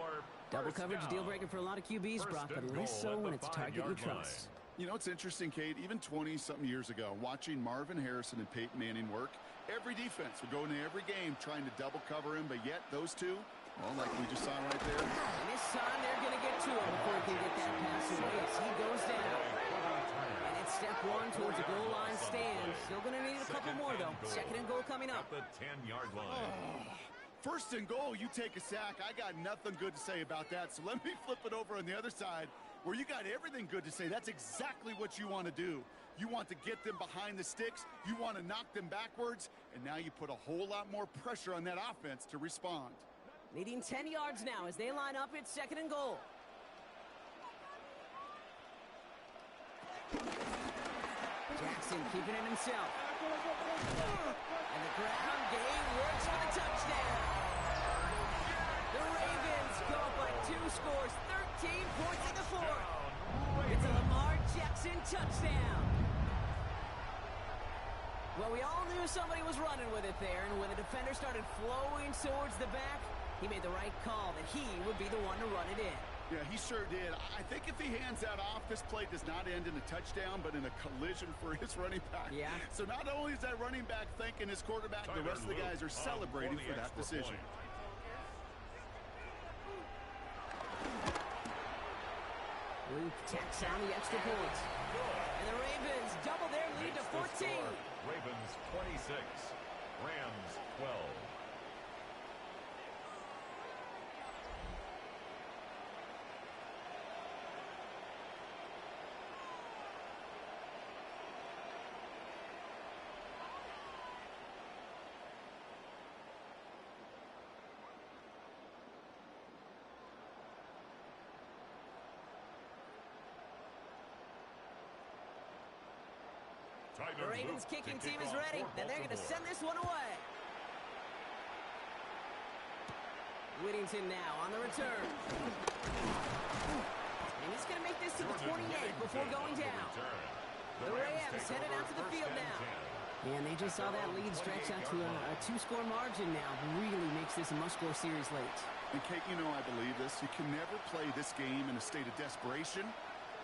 Double coverage deal breaker for a lot of QBs, Brock, but less so when it's a target you trust. You know, it's interesting, Kate, even 20-something years ago, watching Marvin Harrison and Peyton Manning work, every defense would go into every game trying to double cover him, but yet those two, well, like we just saw right there. And this time they're going to get to him before he can get that pass away as he goes down. And it's step 1 towards the goal line stand. Still going to need a couple more, though. 2nd and goal coming up. At the 10-yard line. 1st and goal, you take a sack. I got nothing good to say about that, so let me flip it over on the other side where you got everything good to say. That's exactly what you want to do. You want to get them behind the sticks. You want to knock them backwards, and now you put a whole lot more pressure on that offense to respond. Needing 10 yards now as they line up. It's 2nd and goal. Jackson keeping it himself. And the ground game works for the touchdown. The Ravens go up by 2 scores, 13 points in the 4th. It's a Lamar Jackson touchdown. Well, we all knew somebody was running with it there, and when the defender started flowing towards the back, he made the right call that he would be the one to run it in. Yeah, he sure did. I think if he hands that off, this play does not end in a touchdown, but in a collision for his running back. Yeah. So not only is that running back thanking his quarterback, the rest of the guys are celebrating for that decision. Luke tacks on the extra point. And the Ravens double their lead to 14. Ravens 26, Rams 12. The Ravens kicking team is ready, and they're going to send this one away. Whittington now on the return. And he's going to make this to the 28 before going down. The Rams headed out to the field now. And they just saw that lead stretch out to a 2-score margin now. Really makes this a must-score series late. And Kate, you know I believe this. You can never play this game in a state of desperation,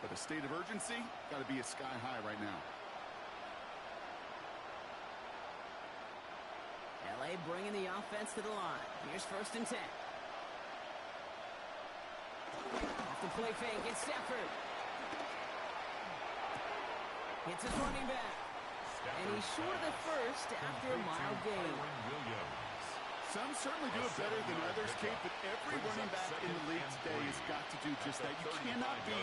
but a state of urgency got to be sky high right now. LA bringing the offense to the line. Here's 1st and 10. off the play fake. It's Stafford. Hits his running back. And he's short of the first after a mild gain. Some certainly do it better than others, Kate, but every running back in the league today has got to do just that. You cannot be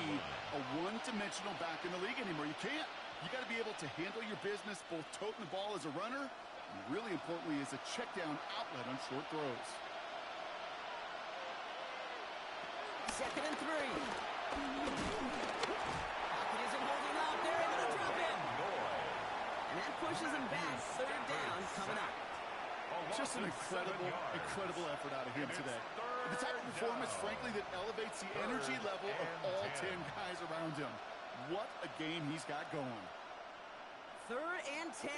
a one-dimensional back in the league anymore. You can't. You got to be able to handle your business, both toting the ball as a runner, and really importantly as a check-down outlet on short throws. 2nd and 3. Pocket isn't holding up. They're able to drop him. And that pushes him back. 3rd down coming up. Just an incredible effort out of him today. The type of performance, frankly, that elevates the energy level of all 10 guys around him. What a game he's got going. 3rd and 10.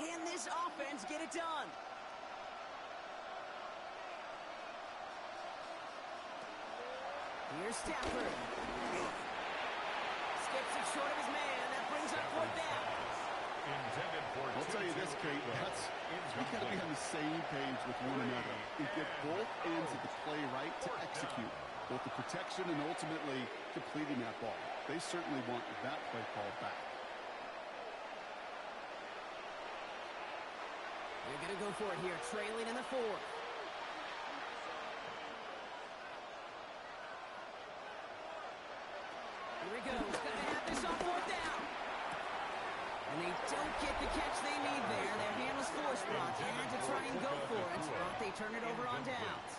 Can this offense get it done? Here's Stafford. Skips it short of his man. That brings up 4th down. I'll tell you this, Kate, we got to be on the same page with one another and get both ends of the play right to execute both the protection and ultimately completing that ball. They certainly want that play called back. They're going to go for it here, trailing in the 4th. Here he goes. Going to have this on 4th down. And they don't get the catch they need there. Their hand was forced, Brock. Had to try and go for it, but they turn it over on downs.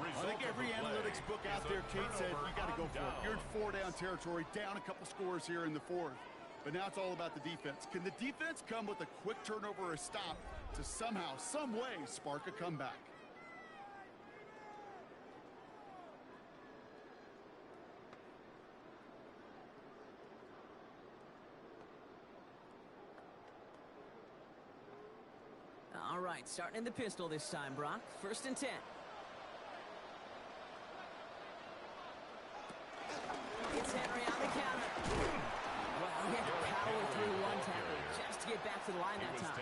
I think every analytics book out there, Kate, said you got to go for it. You're in 4-down territory, down a couple scores here in the 4th. But now it's all about the defense. Can the defense come with a quick turnover or a stop to somehow, some way, spark a comeback? All right, starting in the pistol this time, Brock. 1st and 10. It's Henry on the counter. Well, he had to power through one tackle just to get back to the line that time.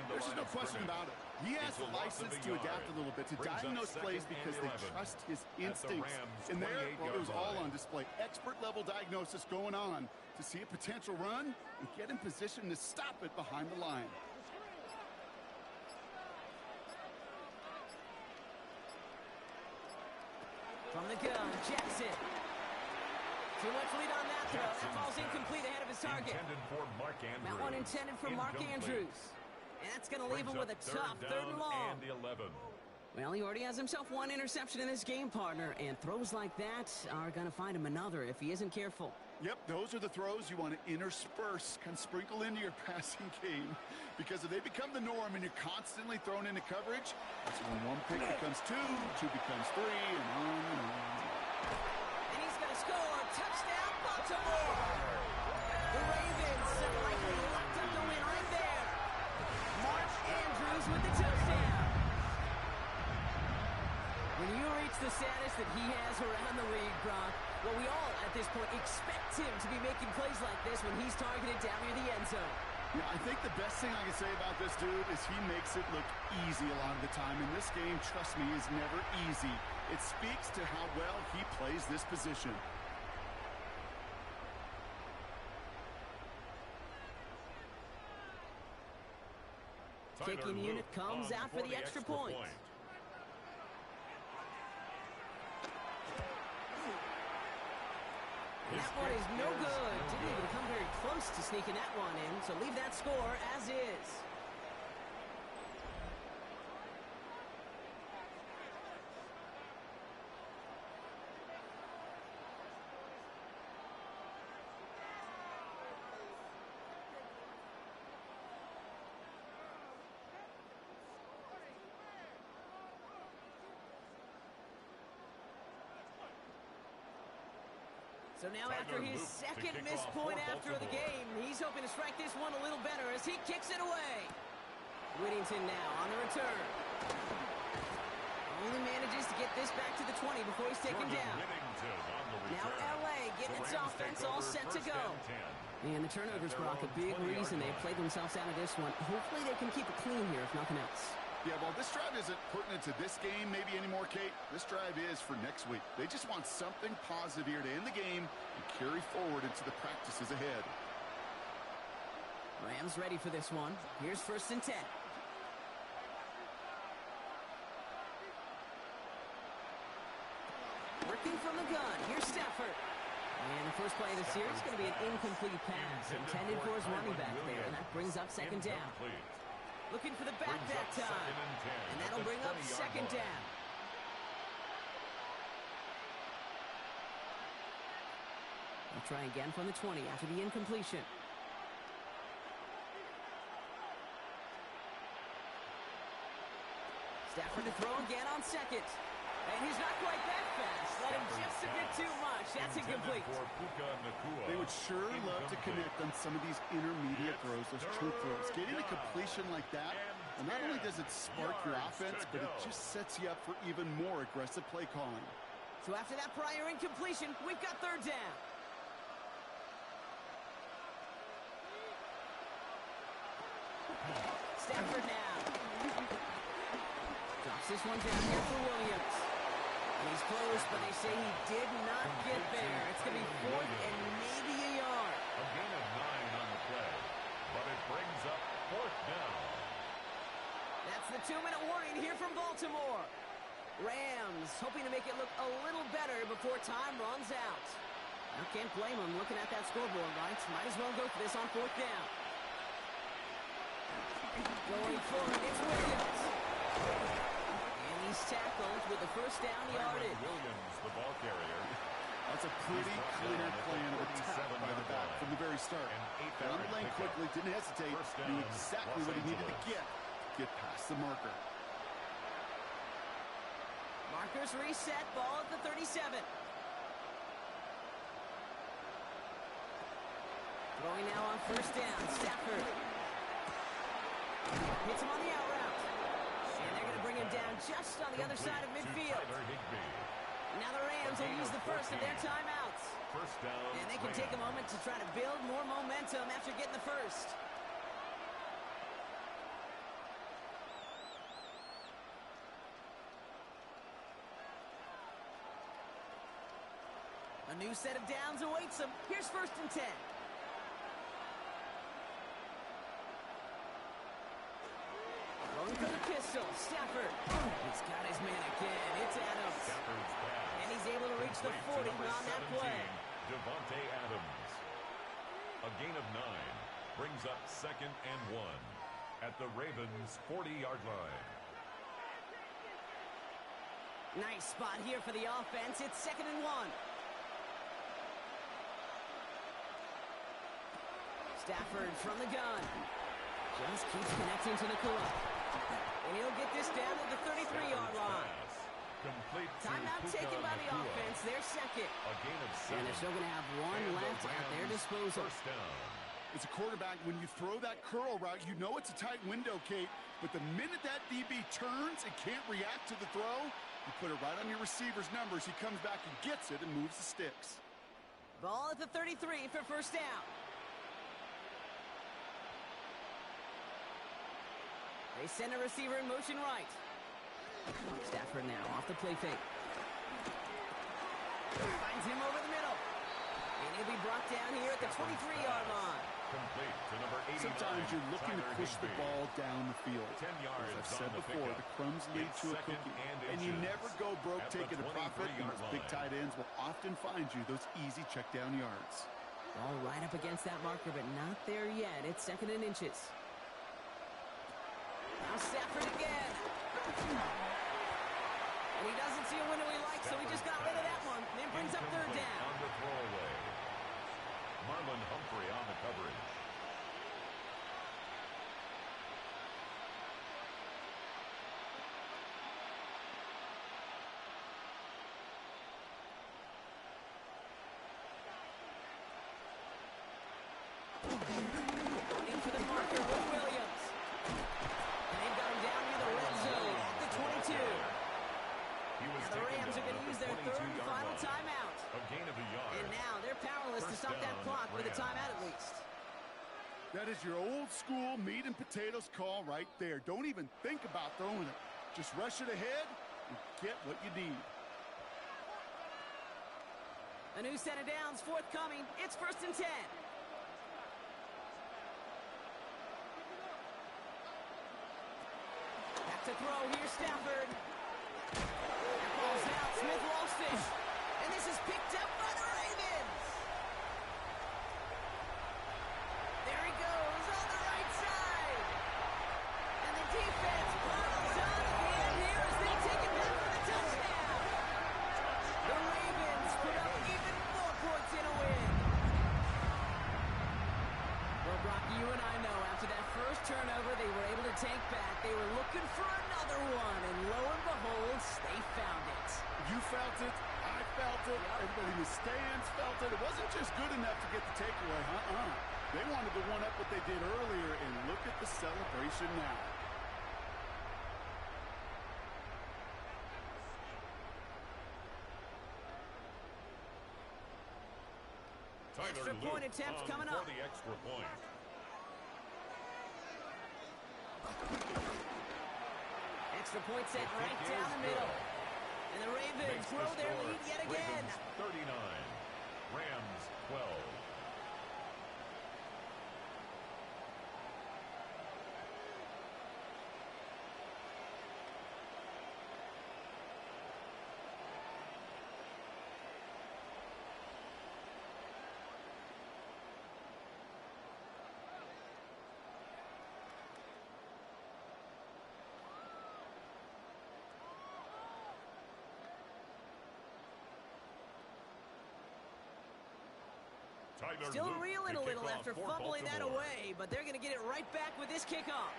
There's just no question about it. He has the license to adapt a little bit, to diagnose plays because they trust his instincts. And there, well, it was all on display. Expert-level diagnosis going on to see a potential run and get in position to stop it behind the line. From the gun, Jackson. Too much lead on that throw. That ball's incomplete ahead of his target. That one intended for Mark Andrews. And that's going to leave him with a tough 3rd and long. Well, he already has himself one interception in this game, partner. And throws like that are going to find him another if he isn't careful. Yep, those are the throws you want to intersperse, kind of sprinkle into your passing game. Because if they become the norm and you're constantly thrown into coverage, that's when one pick becomes 2, 2 becomes 3, and on and on. And he's going to score. Touchdown, Baltimore! The Ravens are likely locked up the win right there. Mark Andrews with the touchdown. When you reach the status that he has around the league, Brock, well, we all, at this point, expect him to be making plays like this when he's targeted down near the end zone. Yeah, I think the best thing I can say about this dude is he makes it look easy a lot of the time. And this game, trust me, is never easy. It speaks to how well he plays this position. Kicking unit comes out for the extra point. And that one is no good. Didn't even come very close to sneaking that one in, so leave that score as is. So now after his 2nd missed point after the game, he's hoping to strike this one a little better as he kicks it away. Whittington now on the return. Only manages to get this back to the 20 before he's taken down. Now LA getting its offense all set to go. And the turnovers, Brock, a big reason they played themselves out of this one. Hopefully they can keep it clean here, if nothing else. Yeah, well, this drive isn't pertinent to this game maybe anymore, Kate. This drive is for next week. They just want something positive here to end the game and carry forward into the practices ahead. Rams ready for this one. Here's 1st and 10. Working from the gun. Here's Stafford. And the first play of the series is going to be an incomplete pass intended for his running back there, and that brings up 2nd down. Looking for the back that time. And that'll bring up 2nd down. They'll try again from the 20 after the incompletion. Stafford to throw again on 2nd. And he's not quite that fast. Let him just a bit too much. That's incomplete. They would sure love to connect on some of these intermediate throws, those true throws. Getting a completion like that, well, not only does it spark your offense, but it just sets you up for even more aggressive play calling. So after that prior incompletion, we've got 3rd down. Stafford now. Drops this one down here for Williams. And he's close, but they say he did not get there. It's going to be 4th and maybe a yard. A gain of 9 on the play, but it brings up 4th down. That's the 2-minute warning here from Baltimore. Rams hoping to make it look a little better before time runs out. I can't blame them looking at that scoreboard, right? Might as well go for this on 4th down. Going forward, it's Williams. And he's tackled with the 1st down yardage. Williams, the ball carrier. That's a pretty clear plan of attack by the back from the very start. Found the lane quickly, didn't hesitate, knew exactly what he needed to get past the marker. Markers reset, ball at the 37. Throwing now on 1st down, Stafford. Hits him on the out route. And they're going to bring him down just on the other side of midfield. Now the Rams will use the first of their timeouts. And they can take a moment to try to build more momentum after getting the first. A new set of downs awaits them. Here's 1st and 10. Going for the pistol, Stafford. He's got his man again. It's Adams. And he's able to reach the 40 on that play. Devontae Adams. A gain of 9 brings up 2nd and 1 at the Ravens' 40-yard line. Nice spot here for the offense. It's 2nd and 1. Stafford from the gun. Just keeps connecting to the Nicola. And he'll get this down at the 33-yard line. Timeout taken by the offense. They're 2nd. And they're still going to have 1 left at their disposal. As a quarterback, when you throw that curl route, you know it's a tight window, Kate. But the minute that DB turns and can't react to the throw, you put it right on your receiver's numbers. He comes back and gets it and moves the sticks. Ball at the 33 for 1st down. They send a receiver in motion right. Stafford now off the play fake. Finds him over the middle. And he'll be brought down here at the 23-yard line. Complete to number 89. Sometimes you're looking to push the ball down the field. 10 yards. As I've said before, the crumbs lead to a cookie. And you never go broke taking a profit, and those big tight ends will often find you those easy check down yards. Ball right up against that marker, but not there yet. It's 2nd and inches. Now Stafford again. And he doesn't see a window he likes, so he just got rid of that one. And it brings up 3rd down. On the throwaway. Marlon Humphrey on the coverage. Running for the marker with Williams. And they've got him down near the red zone at the 22. Now the Rams are going to use their 3rd and final timeout. A gain of a yard. And now they're powerless to stop that clock with a timeout at least. That is your old school meat and potatoes call right there. Don't even think about throwing it. Just rush it ahead and get what you need. A new set of downs forthcoming. It's 1st and 10. Back to throw. Here's Stafford. That ball's out. Smith lost it. And this is picked up by the Ravens. There he goes on the right side. And the defense piles on at the end here as they take it back for the touchdown. The Ravens put up even more points in a win. Well, Brock, you and I know after that first turnover they were able to take back. They were looking for another one, and lo and behold, they found it. You felt it. I felt it. Everybody in the stands felt it. It wasn't just good enough to get the takeaway. They wanted to one-up what they did earlier, and look at the celebration now. Extra point attempt coming up. For the extra point. Extra point set right down the middle. And the Ravens grow their lead yet again. Ravens 39, Rams 12. Still reeling a little after fumbling that away, but they're going to get it right back with this kickoff.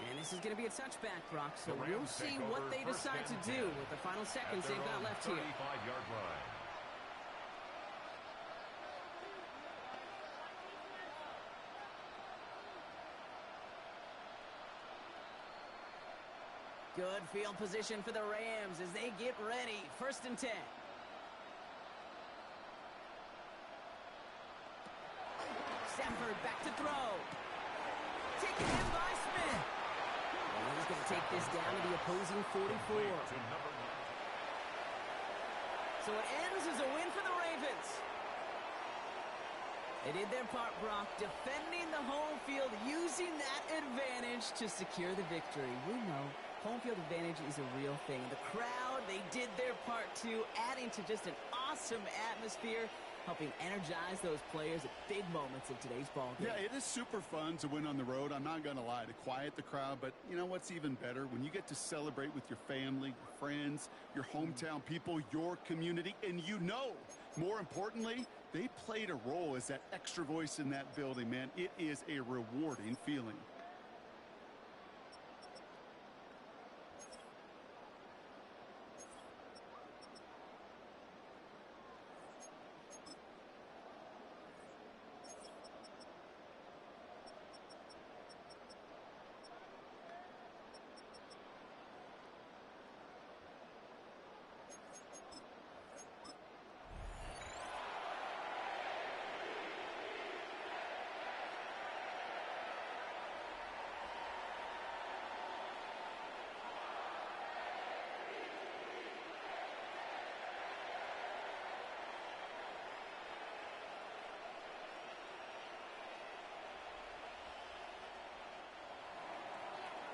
And this is going to be a touchback, Brock, so we'll see what they decide to do with the final seconds they've got left here. 35-yard line. Good field position for the Rams as they get ready. 1st and 10. Stafford back to throw. Taken in by Smith. And he's going to take this down to the opposing 44. So it ends as a win for the Ravens. They did their part, Brock, defending the home field, using that advantage to secure the victory. We know home field advantage is a real thing. The crowd, they did their part too, adding to just an awesome atmosphere, helping energize those players at big moments in today's ball game. Yeah, it is super fun to win on the road. I'm not going to lie, to quiet the crowd. But you know what's even better? When you get to celebrate with your family, your friends, your hometown people, your community, and you know, more importantly, they played a role as that extra voice in that building, man. It is a rewarding feeling.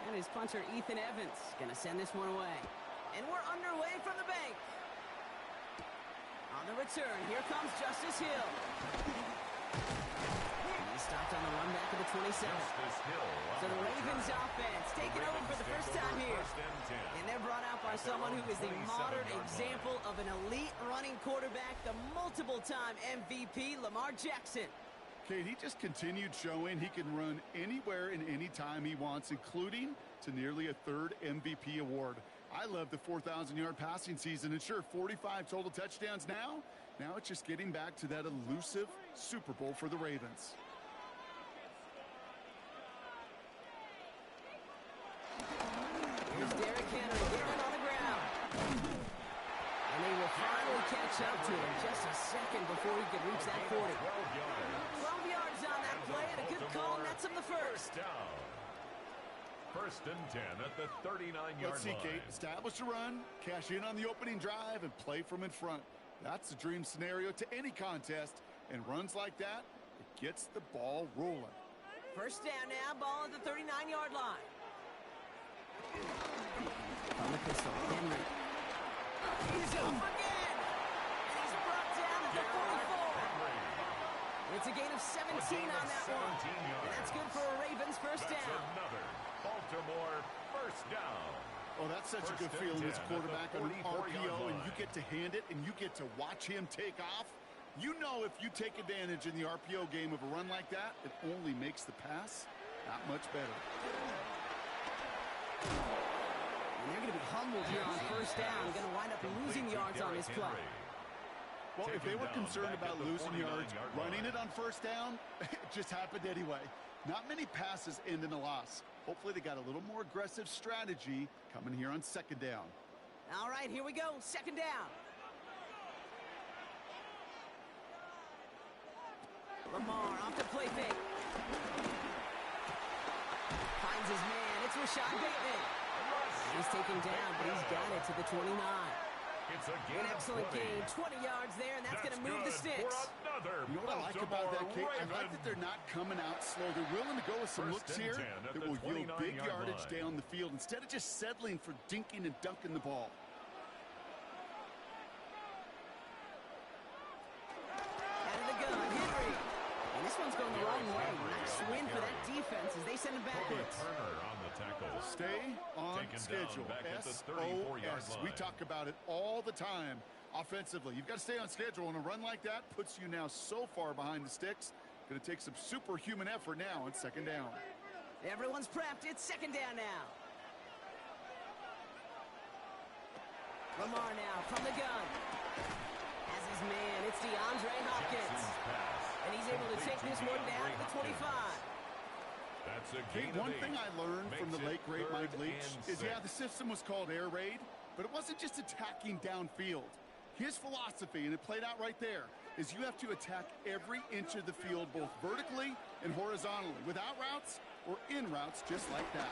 And his punter, Ethan Evans, going to send this one away. And we're underway from the bank. On the return, here comes Justice Hill. And he's stopped on the run back of the 27. So the Ravens offense taking over for the first time here. And they're brought out by someone who is the modern example of an elite running quarterback, the multiple-time MVP, Lamar Jackson. Kate, he just continued showing he can run anywhere and anytime he wants, including to nearly a third MVP award. I love the 4,000-yard passing season, and sure, 45 total touchdowns now. Now it's just getting back to that elusive Super Bowl for the Ravens. Here's Derrick Henry getting on the ground. And they will finally catch up to him just a second before he could reach that 40. 12 yards on that play and a good call nets him the first. Down. 1st and 10 at the 39-yard line. Let's see, Kate. Establish a run, cash in on the opening drive, and play from in front. That's the dream scenario to any contest, and runs like that, it gets the ball rolling. 1st down now, ball at the 39-yard line. On the pistol, Henry. He's off again! And he's brought down at the 44. It's a gain of 17 on that one. And that's good for a Ravens 1st down. Another Baltimore 1st down. Oh, that's such a good feeling as quarterback on an RPO, and you get to hand it, and you get to watch him take off. You know if you take advantage in the RPO game of a run like that, it only makes the pass that much better. And they're going to be humbled here on 1st down. Going to wind up losing yards on this play. Well, if they were concerned about losing yards, running it on 1st down, it just happened anyway. Not many passes end in a loss. Hopefully they got a little more aggressive strategy coming here on 2nd down. All right, here we go. 2nd down. Lamar off the play fake. Finds his man. It's Rashad Bateman. He's taken down, but he's got it to the 29. It's a gain An excellent gain. 20 yards there, and that's going to move the sticks. You know what I like about that, Kate? I like that they're not coming out slow. They're willing to go with some looks here that will yield big yardage down the field instead of just settling for dinking and dunking the ball. Out of the gun, Henry. And this one's going the wrong way. Nice win for that defense as they send him backwards. Stay on schedule. SOS. We talk about it all the time offensively. You've got to stay on schedule, and a run like that puts you now so far behind the sticks. Going to take some superhuman effort now on 2nd down. Everyone's prepped. It's 2nd down now. Lamar now from the gun. As his man, it's DeAndre Hopkins. And he's able to take this one down to the 25. That's a gain. One thing I learned from the late, great Mike Leach is, yeah, the system was called air raid, but it wasn't just attacking downfield. His philosophy, and it played out right there, is you have to attack every inch of the field, both vertically and horizontally, without routes or in routes, just like that.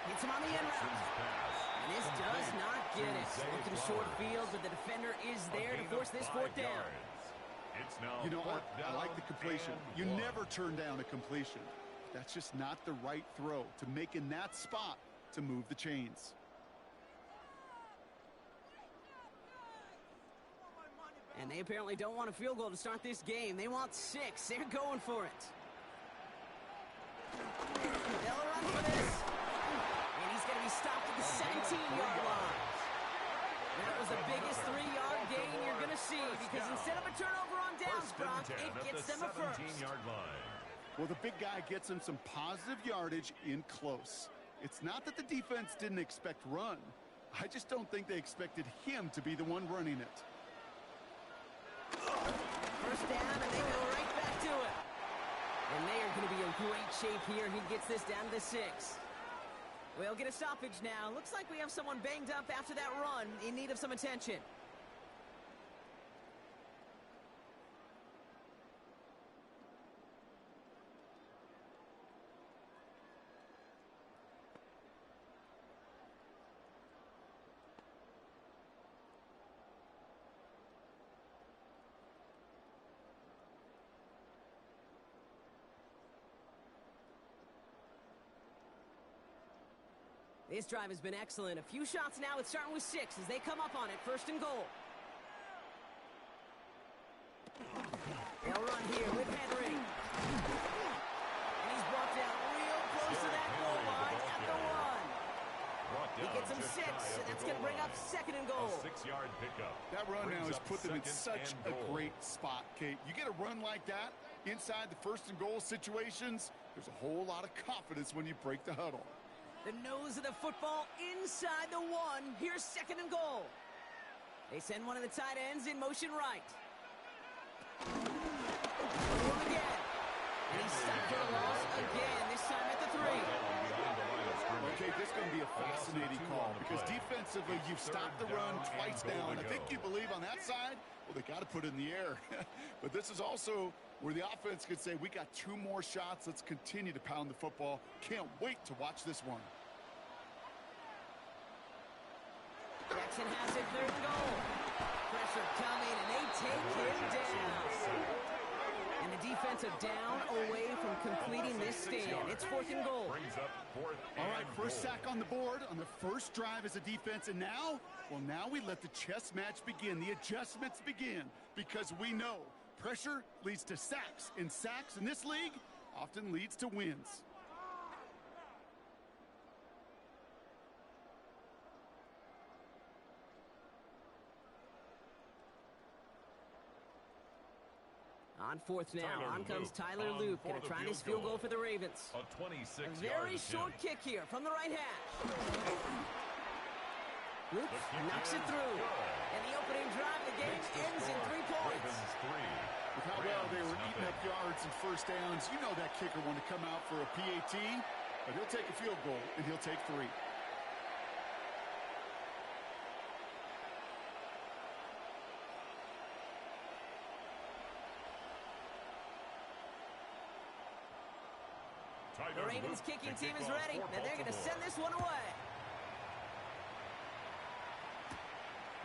Hits him on the end route. And this does not get it. Looking short field, but the defender is there to force this 4th down. You know, I like the completion. You never turn down a completion. That's just not the right throw to make in that spot to move the chains. And they apparently don't want a field goal to start this game. They want 6. They're going for it. They'll run for this. And he's going to be stopped at the 17-yard line. That was the biggest 3-yard gain you're going to see, because instead of a turnover on downs, Brock, it gets them a first. Well, the big guy gets him some positive yardage in close. It's not that the defense didn't expect run. I just don't think they expected him to be the one running it. 1st down, and they go right back to it. And they are going to be in great shape here. He gets this down to the 6. We'll get a stoppage now. Looks like we have someone banged up after that run in need of some attention. This drive has been excellent. A few shots now. It's starting with 6 as they come up on it. 1st and goal. They'll run here with Henry. And he's brought down real close to that goal line at the 1. He gets him 6, and that's going to bring up 2nd and goal. 6-yard pickup. That run now has put them in such a great spot, Kate. You get a run like that inside the 1st and goal situations, there's a whole lot of confidence when you break the huddle. The nose of the football inside the 1. Here's 2nd and goal. They send one of the tight ends in motion right. Again. And he's stopped for a loss again, this time at the 3. Okay, this is going to be a fascinating call because defensively you've stopped the run twice now, and I think you believe on that side, well, they got to put it in the air. But this is also Where the offense could say, we got 2 more shots. Let's continue to pound the football. Can't wait to watch this one. Jackson has it, 3rd and goal. Pressure coming, and they take him down. And the defensive down away from completing this stand. It's 4th and goal. All right, first sack on the board on the first drive as a defense. And now, well, now we let the chess match begin. The adjustments begin because we know pressure leads to sacks. And sacks in this league often leads to wins. On 4th now, on comes Tyler Loop, going to try this field goal for the Ravens. A 26-yard very short kick here from the right hash. Loop knocks it through. And the opening drive of the game ends in 3 points. With how well they were eating up yards and first downs, you know that kicker wanted to come out for a PAT, but he'll take a field goal, and he'll take 3. The Ravens kicking team is ready, and they're going to send this one away.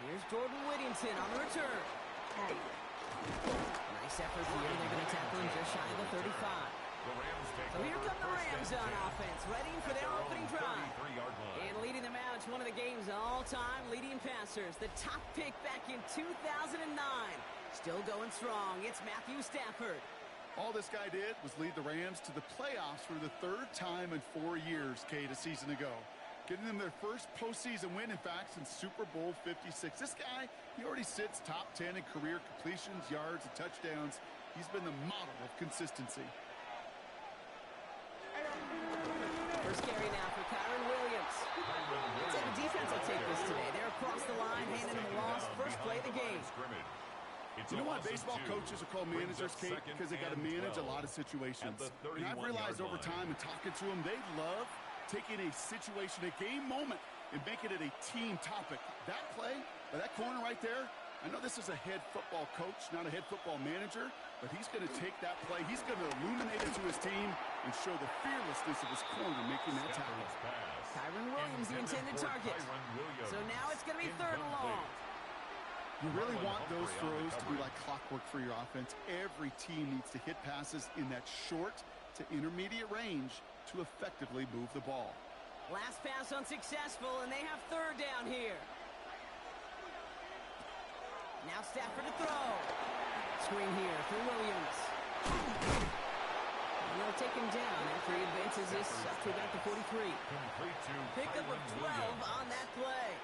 Here's Jordan Whittington on the return. Nice effort here. They're going to tackle him just shy of the 35. So here come the Rams on offense, ready for their opening drive. And leading them out, it's one of the game's all-time leading passers. The top pick back in 2009. Still going strong. It's Matthew Stafford. All this guy did was lead the Rams to the playoffs for the 3rd time in 4 years, Kate, a season ago. Getting them their first postseason win, in fact, since Super Bowl 56. This guy, he already sits top 10 in career completions, yards, and touchdowns. He's been the model of consistency. First carry now for Kyron Williams. I'd say the defense will take this today. They're across the line, handing him a loss. First play of the game. You know why baseball coaches are called managers, Kate? Because they got to manage a lot of situations. And I've realized over time and talking to them, they love taking a situation, a game moment, and making it a team topic. That play, by that corner right there, I know this is a head football coach, not a head football manager, but he's going to take that play. He's going to illuminate it to his team and show the fearlessness of his corner making that tackle. Kyron Williams, the intended target. So now it's going to be 3rd and long. You really want those throws to be like clockwork for your offense. Every team needs to hit passes in that short to intermediate range to effectively move the ball. Last pass unsuccessful, and they have 3rd down here. Now Stafford to throw. Screen here for Williams. And they'll take him down after he advances this up to about the 43. Pickup of 12 on that play.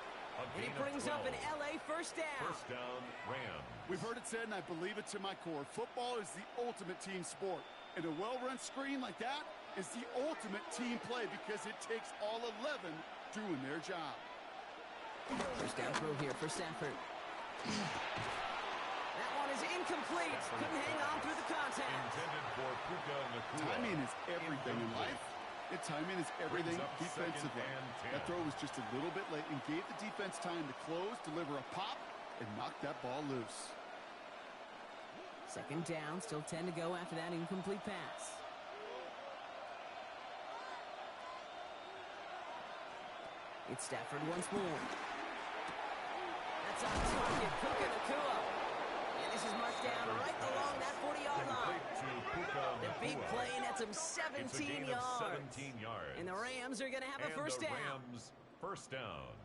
And he brings up an LA first down. First down, Rams. We've heard it said, and I believe it to my core, football is the ultimate team sport. And a well-run screen like that is the ultimate team play because it takes all 11 doing their job. First down throw here for Stafford. That one is incomplete. Couldn't hang on through the contact. Intended for Puka Nacua. Timing is everything in life. And timing is everything defensively. That throw was just a little bit late and gave the defense time to close, deliver a pop, and knock that ball loose. 2nd down, still 10 to go after that incomplete pass. It's Stafford once more. That's on target, Puka Nacua. And this is marked down right along that 40-yard line. The big play nets him 17 yards. And the Rams are going to have a first down. First down.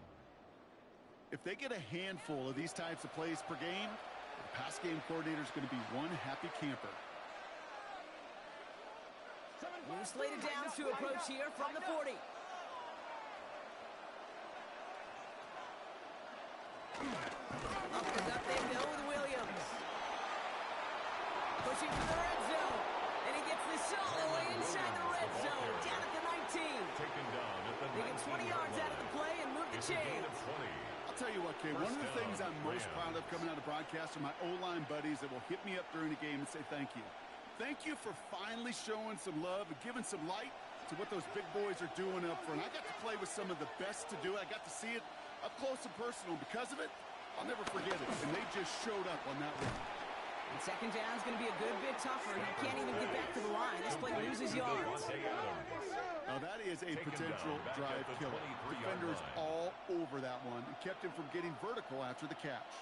If they get a handful of these types of plays per game, the pass game coordinator is going to be one happy camper. New slated downs to approach here from the 40. Up the gut they go with Williams. Pushing for the red zone. And he gets this all the way inside the red zone. Down at the 19. Taken down at the They get 20 yards out of the play and move the chains. I'll tell you what, Kay, one of the things I'm most proud of coming out of broadcast are my O-line buddies that will hit me up during the game and say thank you. Thank you for finally showing some love and giving some light to what those big boys are doing up front. I got to play with some of the best to do it. I got to see it up close and personal. Because of it, I'll never forget it. And they just showed up on that one. And second down's going to be a good bit tougher. He can't even get back to the line. This play loses yards. Now that is a potential drive killer. Defenders all over that one. It kept him from getting vertical after the catch.